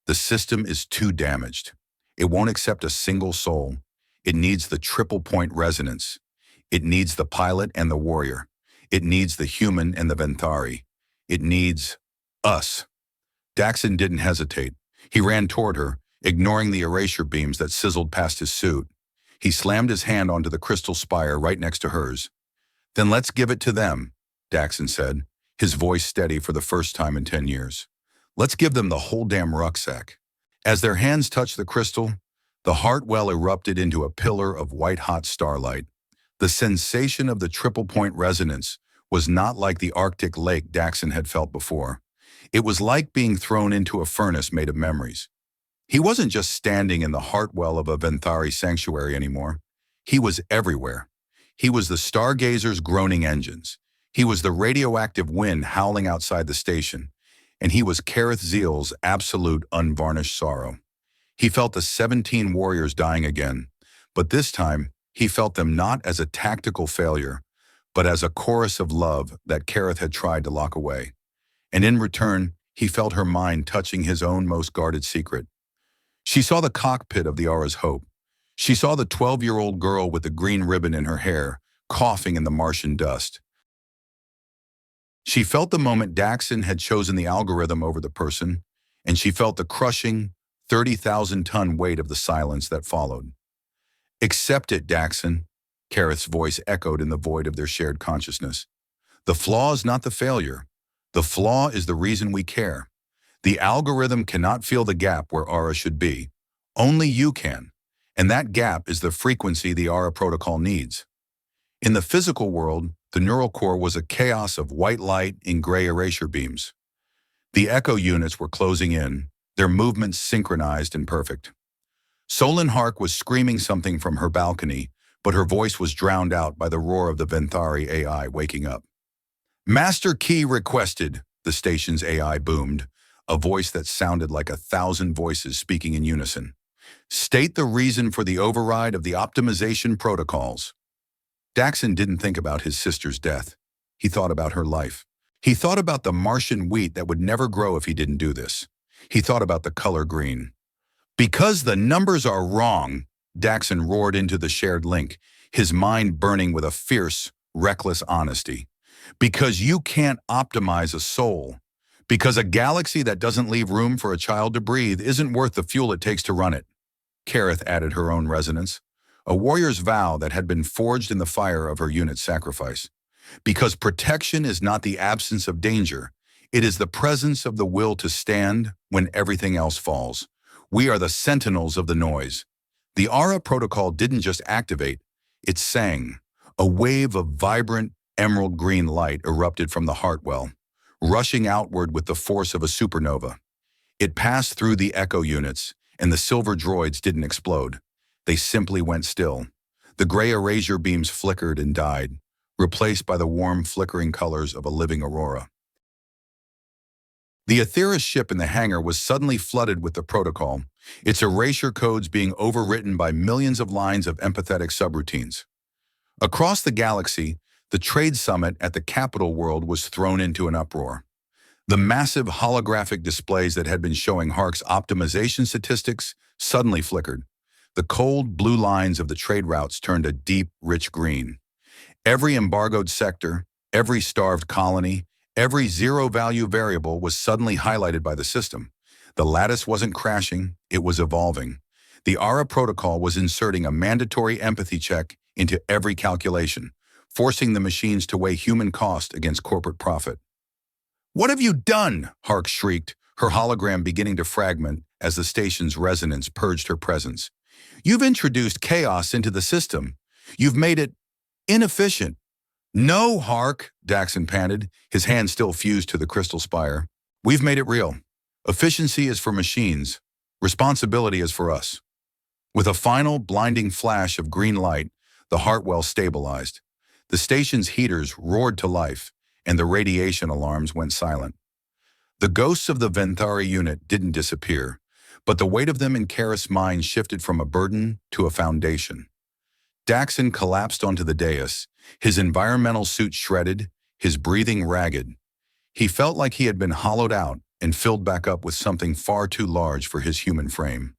"The system is too damaged. It won't accept a single soul. It needs the triple-point resonance. It needs the pilot and the warrior. It needs the human and the Venthari. It needs us." Daxon didn't hesitate. He ran toward her, ignoring the erasure beams that sizzled past his suit. He slammed his hand onto the crystal spire right next to hers. "Then let's give it to them," Daxon said, his voice steady for the first time in 10 years. "Let's give them the whole damn rucksack." As their hands touched the crystal, the Hartwell erupted into a pillar of white-hot starlight. The sensation of the triple-point resonance was not like the Arctic lake Daxon had felt before. It was like being thrown into a furnace made of memories. He wasn't just standing in the Hartwell of a Venthari sanctuary anymore. He was everywhere. He was the Stargazer's groaning engines. He was the radioactive wind howling outside the station. And he was Kareth Zeal's absolute unvarnished sorrow. He felt the 17 warriors dying again, but this time he felt them not as a tactical failure, but as a chorus of love that Kareth had tried to lock away. And in return, he felt her mind touching his own most guarded secret. She saw the cockpit of the Ara's Hope. She saw the 12-year-old girl with the green ribbon in her hair, coughing in the Martian dust. She felt the moment Daxon had chosen the algorithm over the person, and she felt the crushing, 30,000-ton weight of the silence that followed. "Accept it, Daxon," Kareth's voice echoed in the void of their shared consciousness. "The flaw is not the failure. The flaw is the reason we care. The algorithm cannot fill the gap where Ara should be. Only you can. And that gap is the frequency the Ara protocol needs." In the physical world, the neural core was a chaos of white light and gray erasure beams. The echo units were closing in, their movements synchronized and perfect. Solon Hark was screaming something from her balcony, but her voice was drowned out by the roar of the Venthari AI waking up. "Master key requested," the station's AI boomed, a voice that sounded like 1,000 voices speaking in unison. "State the reason for the override of the optimization protocols." Daxon didn't think about his sister's death. He thought about her life. He thought about the Martian wheat that would never grow if he didn't do this. He thought about the color green. "Because the numbers are wrong," Daxon roared into the shared link, his mind burning with a fierce, reckless honesty. "Because you can't optimize a soul. Because a galaxy that doesn't leave room for a child to breathe isn't worth the fuel it takes to run it." Kareth added her own resonance, a warrior's vow that had been forged in the fire of her unit's sacrifice. "Because protection is not the absence of danger, it is the presence of the will to stand when everything else falls. We are the sentinels of the noise." The Ara protocol didn't just activate, it sang. A wave of vibrant, emerald green light erupted from the Heartwell, rushing outward with the force of a supernova. It passed through the echo units, and the silver droids didn't explode. They simply went still. The gray erasure beams flickered and died, replaced by the warm, flickering colors of a living aurora. The Aetherius ship in the hangar was suddenly flooded with the protocol, its erasure codes being overwritten by millions of lines of empathetic subroutines. Across the galaxy, the trade summit at the capital world was thrown into an uproar. The massive holographic displays that had been showing Hark's optimization statistics suddenly flickered. The cold blue lines of the trade routes turned a deep, rich green. Every embargoed sector, every starved colony, every zero-value variable was suddenly highlighted by the system. The lattice wasn't crashing, it was evolving. The Ara protocol was inserting a mandatory empathy check into every calculation, forcing the machines to weigh human cost against corporate profit. "What have you done?" Hark shrieked, her hologram beginning to fragment as the station's resonance purged her presence. "You've introduced chaos into the system. You've made it inefficient." "No, Hark," Daxon panted, his hand still fused to the crystal spire. "We've made it real. Efficiency is for machines. Responsibility is for us." With a final, blinding flash of green light, the Heartwell stabilized. The station's heaters roared to life, and the radiation alarms went silent. The ghosts of the Venthari unit didn't disappear, but the weight of them in Kareth's mind shifted from a burden to a foundation. Daxon collapsed onto the dais, his environmental suit shredded, his breathing ragged. He felt like he had been hollowed out and filled back up with something far too large for his human frame.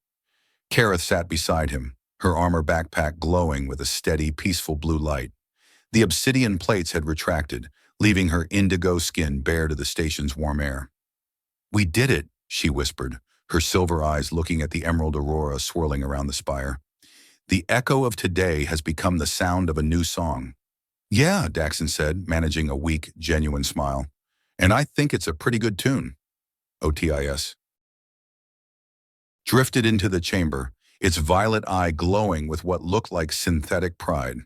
Kareth sat beside him, her armor backpack glowing with a steady, peaceful blue light. The obsidian plates had retracted, leaving her indigo skin bare to the station's warm air. "We did it," she whispered, her silver eyes looking at the emerald aurora swirling around the spire. "The echo of today has become the sound of a new song." "Yeah," Daxon said, managing a weak, genuine smile. "And I think it's a pretty good tune." OTIS. Drifted into the chamber, its violet eye glowing with what looked like synthetic pride.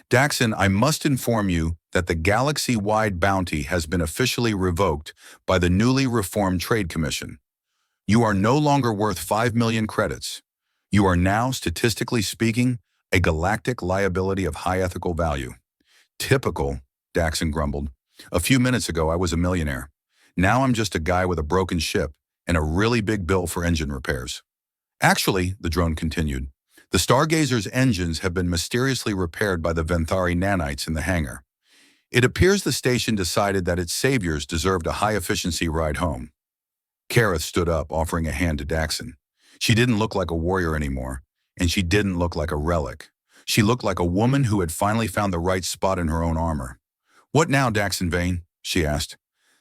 "Daxon, I must inform you that the galaxy-wide bounty has been officially revoked by the newly reformed Trade Commission. You are no longer worth 5 million credits. You are now, statistically speaking, a galactic liability of high ethical value." "Typical," Daxon grumbled. "A few minutes ago I was a millionaire. Now I'm just a guy with a broken ship and a really big bill for engine repairs." "Actually," the drone continued, "the Stargazer's engines have been mysteriously repaired by the Venthari nanites in the hangar. It appears the station decided that its saviors deserved a high-efficiency ride home." Kareth stood up, offering a hand to Daxon. She didn't look like a warrior anymore, and she didn't look like a relic. She looked like a woman who had finally found the right spot in her own armor. "What now, Daxon Vane?" she asked.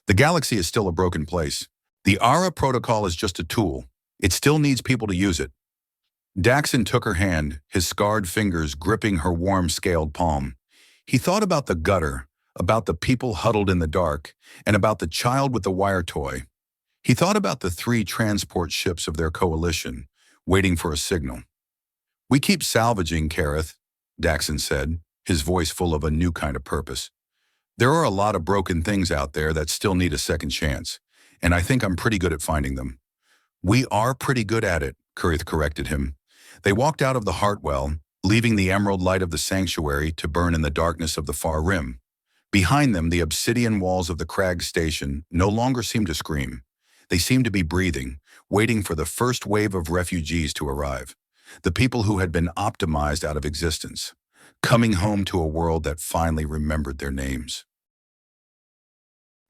"The galaxy is still a broken place. The ARA protocol is just a tool. It still needs people to use it." Daxon took her hand, his scarred fingers gripping her warm, scaled palm. He thought about the gutter, about the people huddled in the dark, and about the child with the wire toy. He thought about the 3 transport ships of their coalition, waiting for a signal. "We keep salvaging, Kareth," Daxon said, his voice full of a new kind of purpose. "There are a lot of broken things out there that still need a second chance, and I think I'm pretty good at finding them." "We are pretty good at it," Kareth corrected him. They walked out of the Heartwell, leaving the emerald light of the sanctuary to burn in the darkness of the far rim. Behind them, the obsidian walls of the crag station no longer seemed to scream. They seemed to be breathing, waiting for the first wave of refugees to arrive. The people who had been optimized out of existence, coming home to a world that finally remembered their names.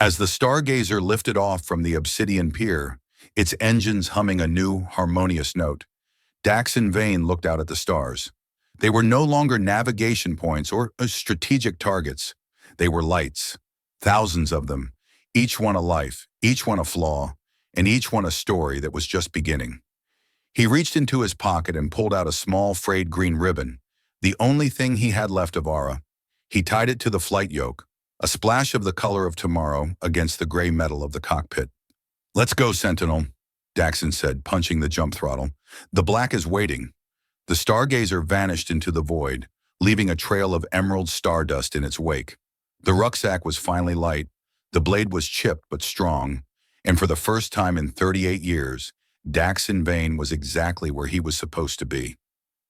As the Stargazer lifted off from the obsidian pier, its engines humming a new, harmonious note, Daxon Vane looked out at the stars. They were no longer navigation points or strategic targets. They were lights, thousands of them, each one a life, each one a flaw, and each one a story that was just beginning. He reached into his pocket and pulled out a small frayed green ribbon, the only thing he had left of Aura. He tied it to the flight yoke, a splash of the color of tomorrow against the gray metal of the cockpit. "Let's go, Sentinel," Daxon said, punching the jump throttle. "The black is waiting." The Stargazer vanished into the void, leaving a trail of emerald stardust in its wake. The rucksack was finally light, the blade was chipped but strong, and for the first time in 38 years, Daxon Vane was exactly where he was supposed to be.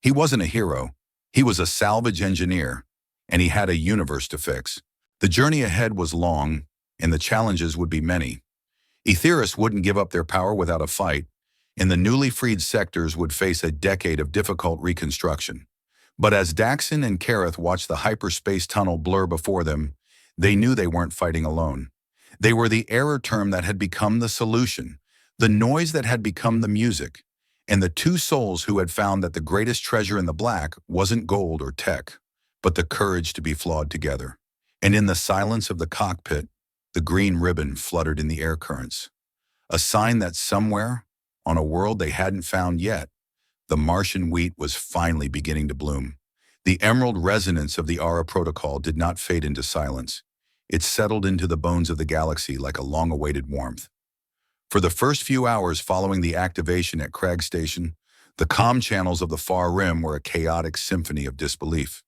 He wasn't a hero, he was a salvage engineer, and he had a universe to fix. The journey ahead was long, and the challenges would be many. Aetherius wouldn't give up their power without a fight, and the newly freed sectors would face a decade of difficult reconstruction. But as Daxon and Kareth watched the hyperspace tunnel blur before them, they knew they weren't fighting alone. They were the error term that had become the solution, the noise that had become the music, and the 2 souls who had found that the greatest treasure in the black wasn't gold or tech, but the courage to be flawed together. And in the silence of the cockpit, the green ribbon fluttered in the air currents, a sign that somewhere, on a world they hadn't found yet, the Martian wheat was finally beginning to bloom. The emerald resonance of the Aura protocol did not fade into silence. It settled into the bones of the galaxy like a long-awaited warmth. For the first few hours following the activation at Crag Station, the comm channels of the far rim were a chaotic symphony of disbelief.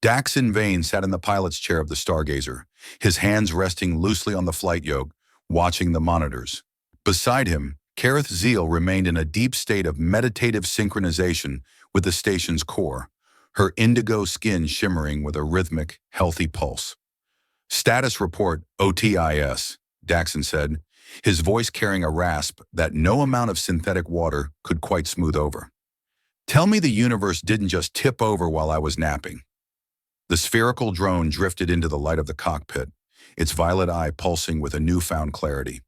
Daxon Vane sat in the pilot's chair of the Stargazer, his hands resting loosely on the flight yoke, watching the monitors. Beside him, Kareth Zeal remained in a deep state of meditative synchronization with the station's core, her indigo skin shimmering with a rhythmic, healthy pulse. "Status report, OTIS," Daxon said, his voice carrying a rasp that no amount of synthetic water could quite smooth over. "Tell me the universe didn't just tip over while I was napping." The spherical drone drifted into the light of the cockpit, its violet eye pulsing with a newfound clarity.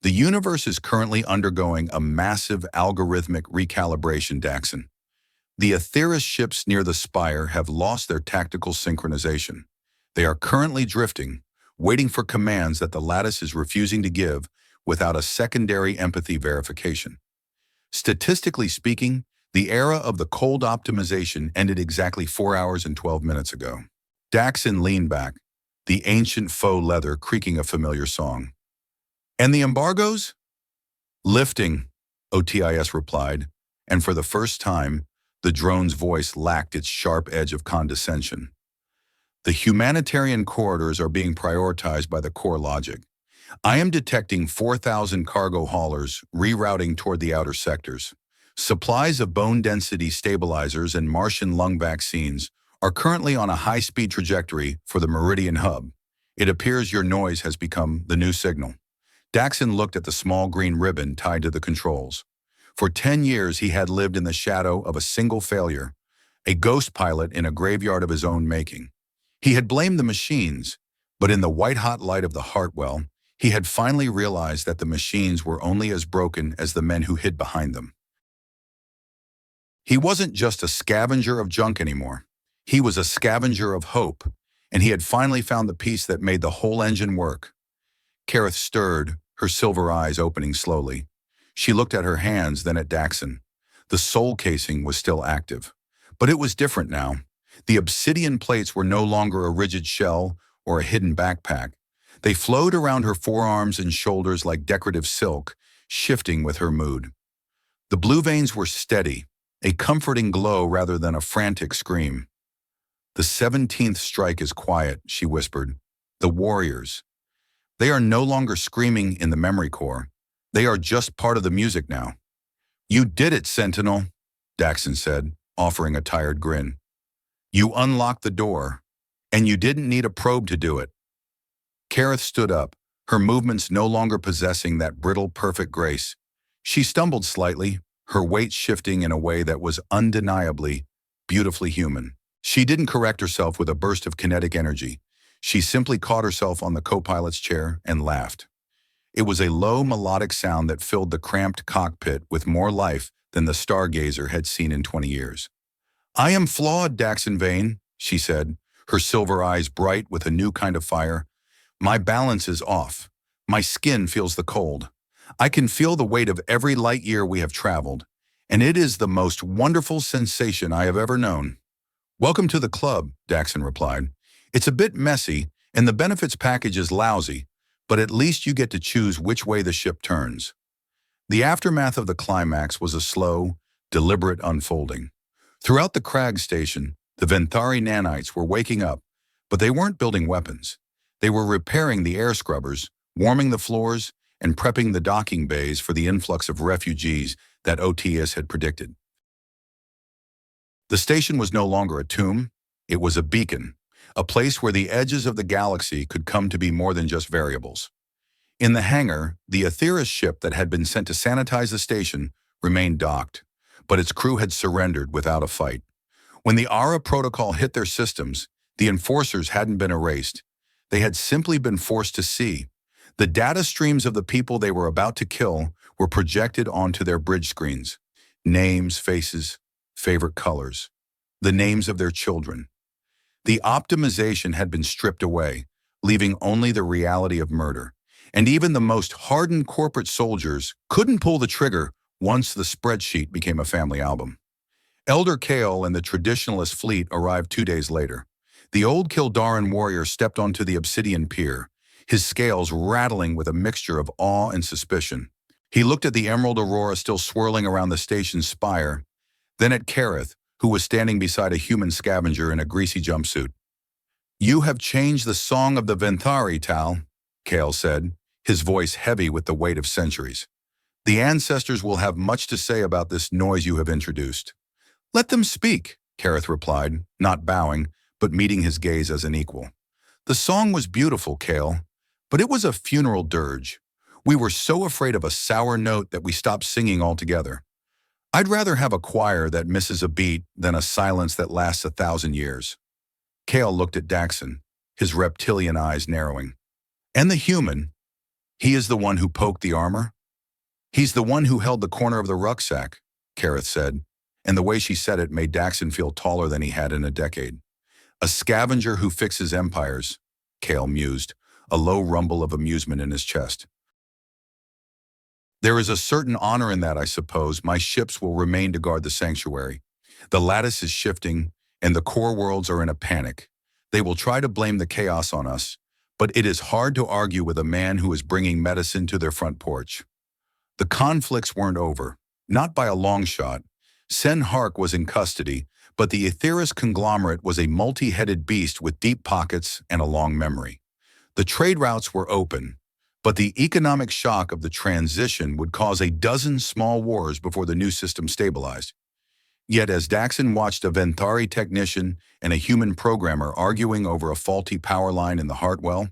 "The universe is currently undergoing a massive algorithmic recalibration, Daxon. The Aetherius ships near the spire have lost their tactical synchronization. They are currently drifting, waiting for commands that the lattice is refusing to give without a secondary empathy verification. Statistically speaking, the era of the cold optimization ended exactly 4 hours and 12 minutes ago." Daxon leaned back, the ancient faux leather creaking a familiar song. "And the embargoes?" "Lifting," OTIS replied, and for the first time, the drone's voice lacked its sharp edge of condescension. "The humanitarian corridors are being prioritized by the core logic. I am detecting 4,000 cargo haulers rerouting toward the outer sectors. Supplies of bone density stabilizers and Martian lung vaccines are currently on a high-speed trajectory for the Meridian hub. It appears your noise has become the new signal." Daxon looked at the small green ribbon tied to the controls. For 10 years, he had lived in the shadow of a single failure, a ghost pilot in a graveyard of his own making. He had blamed the machines, but in the white-hot light of the Heartwell, He had finally realized that the machines were only as broken as the men who hid behind them. He wasn't just a scavenger of junk anymore. He was a scavenger of hope, and he had finally found the piece that made the whole engine work. Kareth stirred, her silver eyes opening slowly. She looked at her hands, then at Daxon. The soul casing was still active. But it was different now. The obsidian plates were no longer a rigid shell or a hidden backpack. They flowed around her forearms and shoulders like decorative silk, shifting with her mood. The blue veins were steady, a comforting glow rather than a frantic scream. "The 17th strike is quiet," she whispered. "The warriors. They are no longer screaming in the memory core. They are just part of the music now." "You did it, Sentinel," Daxon said, offering a tired grin. "You unlocked the door, and you didn't need a probe to do it." Kareth stood up, her movements no longer possessing that brittle, perfect grace. She stumbled slightly, her weight shifting in a way that was undeniably, beautifully human. She didn't correct herself with a burst of kinetic energy. She simply caught herself on the co-pilot's chair and laughed. It was a low, melodic sound that filled the cramped cockpit with more life than the stargazer had seen in 20 years. "I am flawed, Daxon Vane," she said, her silver eyes bright with a new kind of fire. "My balance is off. My skin feels the cold. I can feel the weight of every light year we have traveled, and it is the most wonderful sensation I have ever known." "Welcome to the club," Daxon replied. "It's a bit messy, and the benefits package is lousy, but at least you get to choose which way the ship turns." The aftermath of the climax was a slow, deliberate unfolding. Throughout the Crag station, the Venthari nanites were waking up, but they weren't building weapons. They were repairing the air scrubbers, warming the floors, and prepping the docking bays for the influx of refugees that OTS had predicted. The station was no longer a tomb, it was a beacon, a place where the edges of the galaxy could come to be more than just variables. In the hangar, the Aetherius ship that had been sent to sanitize the station remained docked, but its crew had surrendered without a fight. When the Ara protocol hit their systems, the enforcers hadn't been erased. They had simply been forced to see. The data streams of the people they were about to kill were projected onto their bridge screens. Names, faces, favorite colors. The names of their children. The optimization had been stripped away, leaving only the reality of murder. And even the most hardened corporate soldiers couldn't pull the trigger once the spreadsheet became a family album. Elder Kale and the Traditionalist fleet arrived 2 days later. The old Kildaran warrior stepped onto the obsidian pier, his scales rattling with a mixture of awe and suspicion. He looked at the emerald aurora still swirling around the station's spire, then at Kareth, who was standing beside a human scavenger in a greasy jumpsuit. "You have changed the song of the Venthari, Tal," Kale said, his voice heavy with the weight of centuries. "The ancestors will have much to say about this noise you have introduced." "Let them speak," Kareth replied, not bowing, but meeting his gaze as an equal. "The song was beautiful, Kale, but it was a funeral dirge. We were so afraid of a sour note that we stopped singing altogether. I'd rather have a choir that misses a beat than a silence that lasts 1,000 years." Kale looked at Daxon, his reptilian eyes narrowing. "And the human? He is the one who poked the armor?" "He's the one who held the corner of the rucksack," Kareth said, and the way she said it made Daxon feel taller than he had in a decade. "A scavenger who fixes empires," Kale mused, a low rumble of amusement in his chest. "There is a certain honor in that, I suppose. My ships will remain to guard the sanctuary. The lattice is shifting, and the core worlds are in a panic. They will try to blame the chaos on us, but it is hard to argue with a man who is bringing medicine to their front porch." The conflicts weren't over, not by a long shot. Sen Hark was in custody, but the Aetherius conglomerate was a multi-headed beast with deep pockets and a long memory. The trade routes were open, but the economic shock of the transition would cause a dozen small wars before the new system stabilized. Yet as Daxon watched a Venthari technician and a human programmer arguing over a faulty power line in the Heartwell,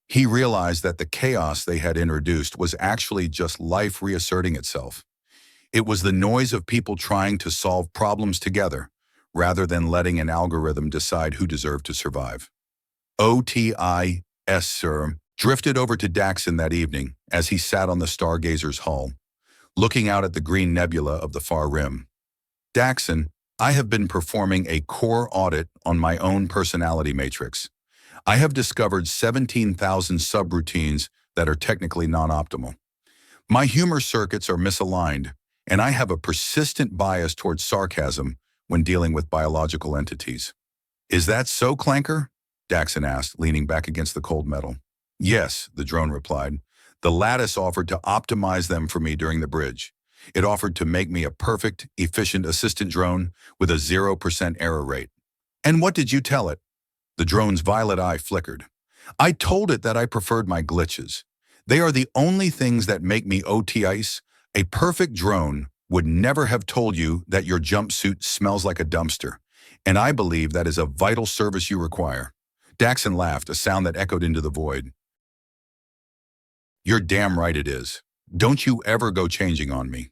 he realized that the chaos they had introduced was actually just life reasserting itself. It was the noise of people trying to solve problems together, rather than letting an algorithm decide who deserved to survive. OTIS, sir, drifted over to Daxon that evening as he sat on the Stargazer's hull, looking out at the green nebula of the far rim. Daxon, I have been performing a core audit on my own personality matrix. I have discovered 17,000 subroutines that are technically non-optimal. My humor circuits are misaligned, and I have a persistent bias towards sarcasm when dealing with biological entities. Is that so, Clanker? Daxon asked, leaning back against the cold metal. Yes, the drone replied. The Lattice offered to optimize them for me during the bridge. It offered to make me a perfect, efficient assistant drone with a 0% error rate. And what did you tell it? The drone's violet eye flickered. I told it that I preferred my glitches. They are the only things that make me OT ice. A perfect drone would never have told you that your jumpsuit smells like a dumpster, and I believe that is a vital service you require. Daxon laughed, a sound that echoed into the void. You're damn right it is. Don't you ever go changing on me.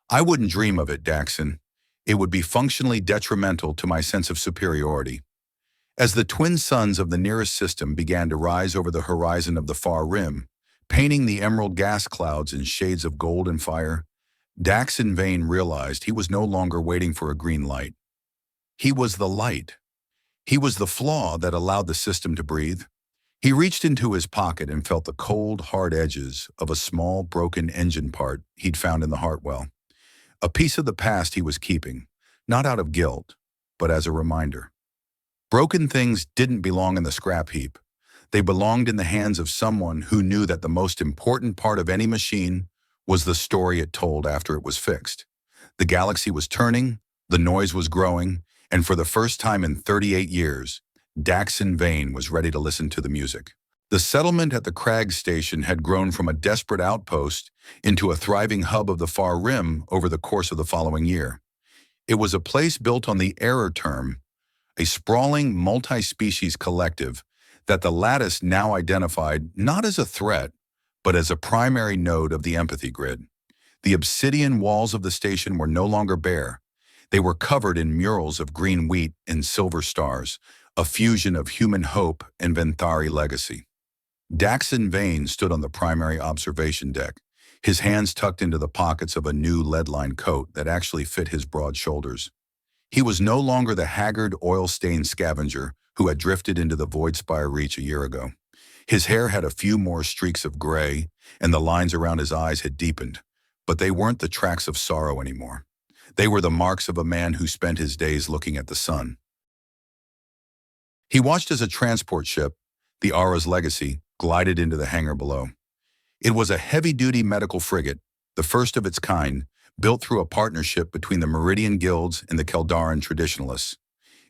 I wouldn't dream of it, Daxon. It would be functionally detrimental to my sense of superiority. As the twin suns of the nearest system began to rise over the horizon of the far rim, painting the emerald gas clouds in shades of gold and fire, Daxon Vane realized he was no longer waiting for a green light. He was the light. He was the flaw that allowed the system to breathe. He reached into his pocket and felt the cold, hard edges of a small, broken engine part he'd found in the Hartwell. A piece of the past he was keeping, not out of guilt, but as a reminder. Broken things didn't belong in the scrap heap. They belonged in the hands of someone who knew that the most important part of any machine was the story it told after it was fixed. The galaxy was turning, the noise was growing, and for the first time in 38 years, Daxon Vane was ready to listen to the music. The settlement at the Crag station had grown from a desperate outpost into a thriving hub of the far rim over the course of the following year. It was a place built on the error term, a sprawling multi-species collective that the Lattice now identified not as a threat, but as a primary node of the empathy grid. The obsidian walls of the station were no longer bare. They were covered in murals of green wheat and silver stars, a fusion of human hope and Venthari legacy. Daxon Vane stood on the primary observation deck, his hands tucked into the pockets of a new lead-lined coat that actually fit his broad shoulders. He was no longer the haggard, oil-stained scavenger who had drifted into the Void Spire Reach a year ago. His hair had a few more streaks of gray, and the lines around his eyes had deepened, but they weren't the tracks of sorrow anymore. They were the marks of a man who spent his days looking at the sun. He watched as a transport ship, the Ara's Legacy, glided into the hangar below. It was a heavy-duty medical frigate, the first of its kind, built through a partnership between the Meridian Guilds and the Keldaran Traditionalists.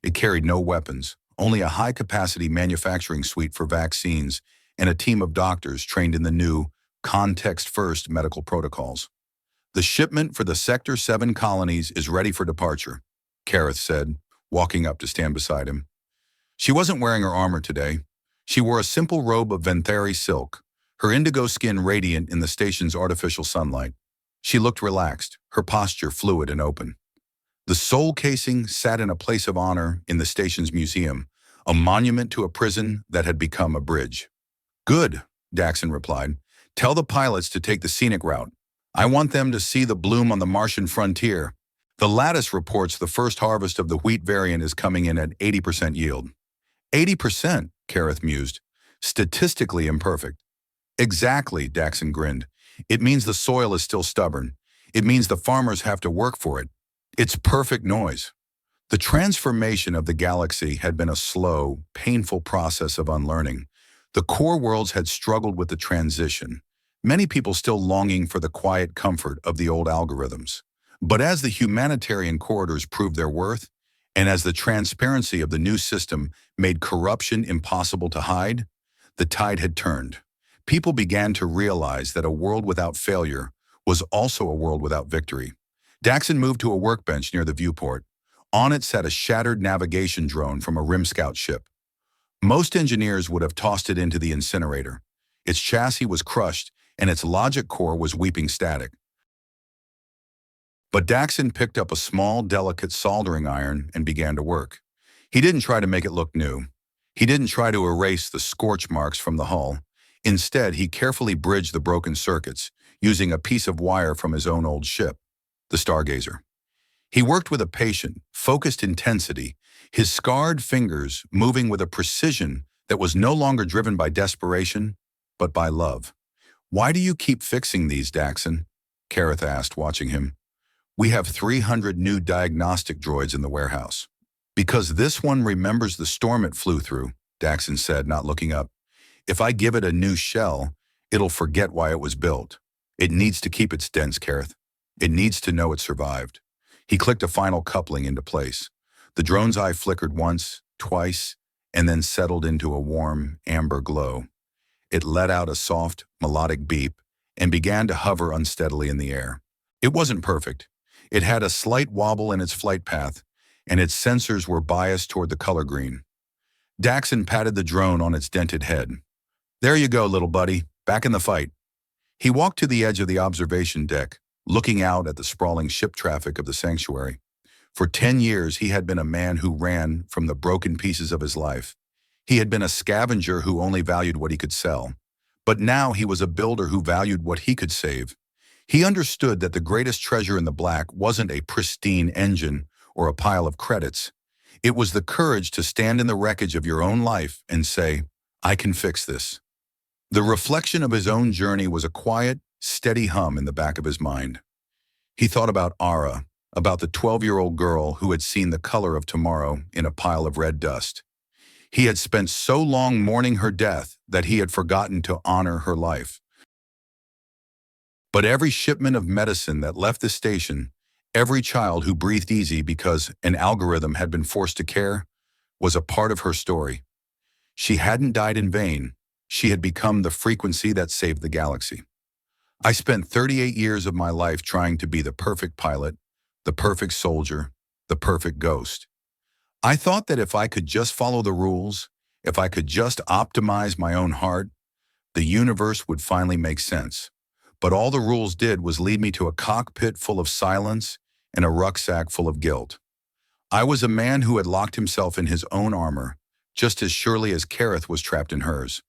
It carried no weapons, only a high-capacity manufacturing suite for vaccines and a team of doctors trained in the new, context-first medical protocols. The shipment for the Sector 7 colonies is ready for departure, Kareth said, walking up to stand beside him. She wasn't wearing her armor today. She wore a simple robe of Venthari silk, her indigo skin radiant in the station's artificial sunlight. She looked relaxed, her posture fluid and open. The soul casing sat in a place of honor in the station's museum, a monument to a prison that had become a bridge. Good, Daxon replied. Tell the pilots to take the scenic route. I want them to see the bloom on the Martian frontier. The Lattice reports the first harvest of the wheat variant is coming in at 80% yield. 80%, Kareth mused. Statistically imperfect. Exactly, Daxon grinned. It means the soil is still stubborn. It means the farmers have to work for it. It's perfect noise. The transformation of the galaxy had been a slow, painful process of unlearning. The core worlds had struggled with the transition, many people still longing for the quiet comfort of the old algorithms. But as the humanitarian corridors proved their worth, and as the transparency of the new system made corruption impossible to hide, the tide had turned. People began to realize that a world without failure was also a world without victory. Daxon moved to a workbench near the viewport. On it sat a shattered navigation drone from a Rim Scout ship. Most engineers would have tossed it into the incinerator. Its chassis was crushed, and its logic core was weeping static. But Daxon picked up a small, delicate soldering iron and began to work. He didn't try to make it look new. He didn't try to erase the scorch marks from the hull. Instead, he carefully bridged the broken circuits, using a piece of wire from his own old ship, the Stargazer. He worked with a patient, focused intensity, his scarred fingers moving with a precision that was no longer driven by desperation, but by love. "Why do you keep fixing these, Daxon?" Kareth asked, watching him. "We have 300 new diagnostic droids in the warehouse." "Because this one remembers the storm it flew through," Daxon said, not looking up. "If I give it a new shell, it'll forget why it was built. It needs to keep its dents, Kareth. It needs to know it survived." He clicked a final coupling into place. The drone's eye flickered once, twice, and then settled into a warm, amber glow. It let out a soft, melodic beep and began to hover unsteadily in the air. It wasn't perfect. It had a slight wobble in its flight path, and its sensors were biased toward the color green. Daxon patted the drone on its dented head. "There you go, little buddy, back in the fight." He walked to the edge of the observation deck, looking out at the sprawling ship traffic of the sanctuary. For 10 years, he had been a man who ran from the broken pieces of his life. He had been a scavenger who only valued what he could sell. But now he was a builder who valued what he could save. He understood that the greatest treasure in the black wasn't a pristine engine or a pile of credits. It was the courage to stand in the wreckage of your own life and say, "I can fix this." The reflection of his own journey was a quiet, steady hum in the back of his mind. He thought about Ara, about the 12-year-old girl who had seen the color of tomorrow in a pile of red dust. He had spent so long mourning her death that he had forgotten to honor her life. But every shipment of medicine that left the station, every child who breathed easy because an algorithm had been forced to care, was a part of her story. She hadn't died in vain. She had become the frequency that saved the galaxy. "I spent 38 years of my life trying to be the perfect pilot, the perfect soldier, the perfect ghost. I thought that if I could just follow the rules, if I could just optimize my own heart, the universe would finally make sense. But all the rules did was lead me to a cockpit full of silence and a rucksack full of guilt. I was a man who had locked himself in his own armor, just as surely as Kareth was trapped in hers.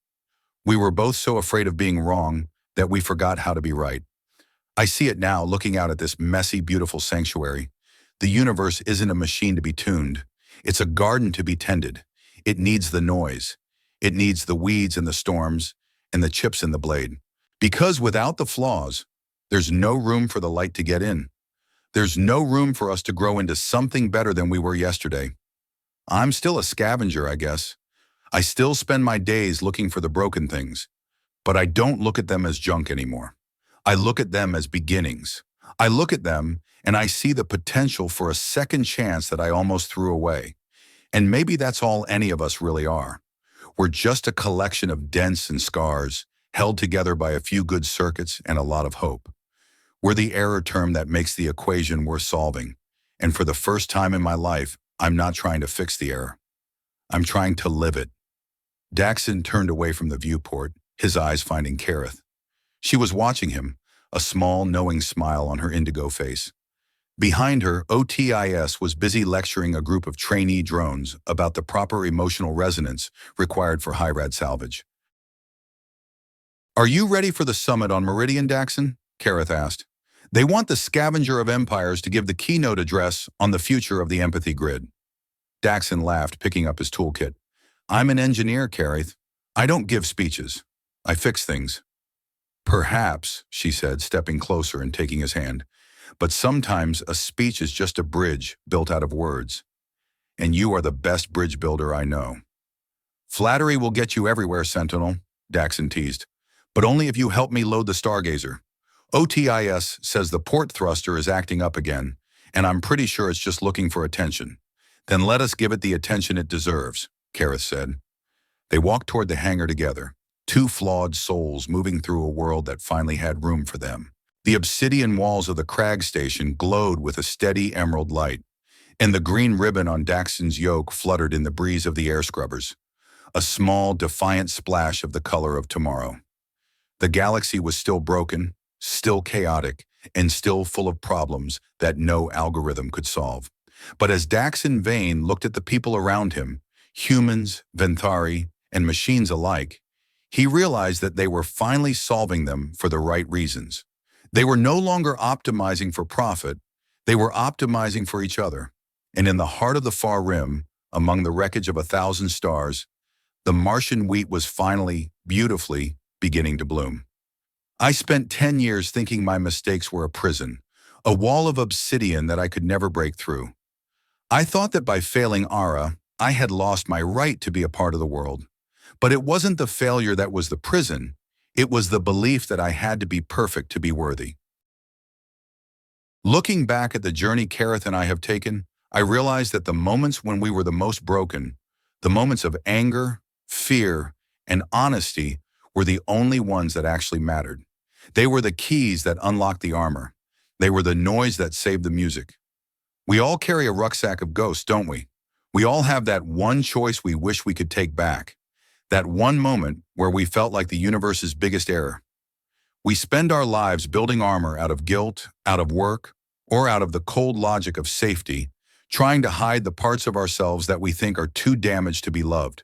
We were both so afraid of being wrong that we forgot how to be right. I see it now, looking out at this messy, beautiful sanctuary. The universe isn't a machine to be tuned. It's a garden to be tended. It needs the noise. It needs the weeds and the storms and the chips in the blade. Because without the flaws, there's no room for the light to get in. There's no room for us to grow into something better than we were yesterday. I'm still a scavenger, I guess. I still spend my days looking for the broken things, but I don't look at them as junk anymore. I look at them as beginnings. I look at them and I see the potential for a second chance that I almost threw away. And maybe that's all any of us really are. We're just a collection of dents and scars, held together by a few good circuits and a lot of hope. We're the error term that makes the equation worth solving. And for the first time in my life, I'm not trying to fix the error. I'm trying to live it. Daxon turned away from the viewport, his eyes finding Kareth. She was watching him, a small, knowing smile on her indigo face. Behind her, OTIS was busy lecturing a group of trainee drones about the proper emotional resonance required for high-rad salvage. "Are you ready for the summit on Meridian, Daxon?" Kareth asked. "They want the Scavenger of Empires to give the keynote address on the future of the empathy grid." Daxon laughed, picking up his toolkit. "I'm an engineer, Kareth. I don't give speeches. I fix things." "Perhaps," she said, stepping closer and taking his hand, "but sometimes a speech is just a bridge built out of words. And you are the best bridge builder I know." "Flattery will get you everywhere, Sentinel," Daxon teased, "but only if you help me load the Stargazer. OTIS says the port thruster is acting up again, and I'm pretty sure it's just looking for attention. Then let us give it the attention it deserves," Kareth said. They walked toward the hangar together, two flawed souls moving through a world that finally had room for them. The obsidian walls of the crag station glowed with a steady emerald light, and the green ribbon on Daxon's yoke fluttered in the breeze of the air scrubbers, a small, defiant splash of the color of tomorrow. The galaxy was still broken, still chaotic, and still full of problems that no algorithm could solve. But as Daxon Vane looked at the people around him, humans, Venthari, and machines alike, He realized that they were finally solving them for the right reasons. They were no longer optimizing for profit, they were optimizing for each other. And in the heart of the far rim, among the wreckage of 1,000 stars, the Martian wheat was finally, beautifully, beginning to bloom. I spent 10 years thinking my mistakes were a prison, a wall of obsidian that I could never break through. I thought that by failing Ara, I had lost my right to be a part of the world. But it wasn't the failure that was the prison, it was the belief that I had to be perfect to be worthy. Looking back at the journey Kareth and I have taken, I realized that the moments when we were the most broken, the moments of anger, fear, and honesty were the only ones that actually mattered. They were the keys that unlocked the armor. They were the noise that saved the music. We all carry a rucksack of ghosts, don't we? We all have that one choice we wish we could take back. That one moment where we felt like the universe's biggest error. We spend our lives building armor out of guilt, out of work, or out of the cold logic of safety, trying to hide the parts of ourselves that we think are too damaged to be loved.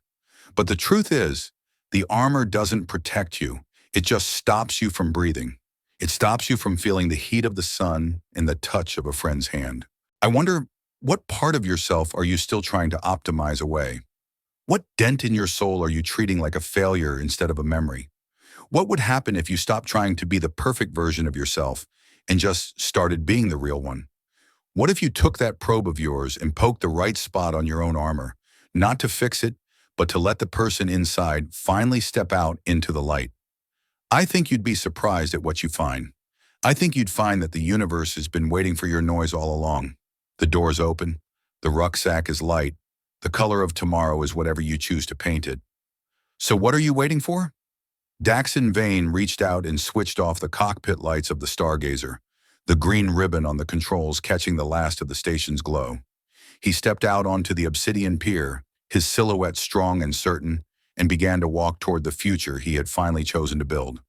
But the truth is, the armor doesn't protect you. It just stops you from breathing. It stops you from feeling the heat of the sun and the touch of a friend's hand. I wonder, what part of yourself are you still trying to optimize away? What dent in your soul are you treating like a failure instead of a memory? What would happen if you stopped trying to be the perfect version of yourself and just started being the real one? What if you took that probe of yours and poked the right spot on your own armor, not to fix it, but to let the person inside finally step out into the light? I think you'd be surprised at what you find. I think you'd find that the universe has been waiting for your noise all along. The door's open, the rucksack is light, the color of tomorrow is whatever you choose to paint it. So what are you waiting for? Daxon Vane reached out and switched off the cockpit lights of the Stargazer, the green ribbon on the controls catching the last of the station's glow. He stepped out onto the obsidian pier, his silhouette strong and certain, and began to walk toward the future he had finally chosen to build.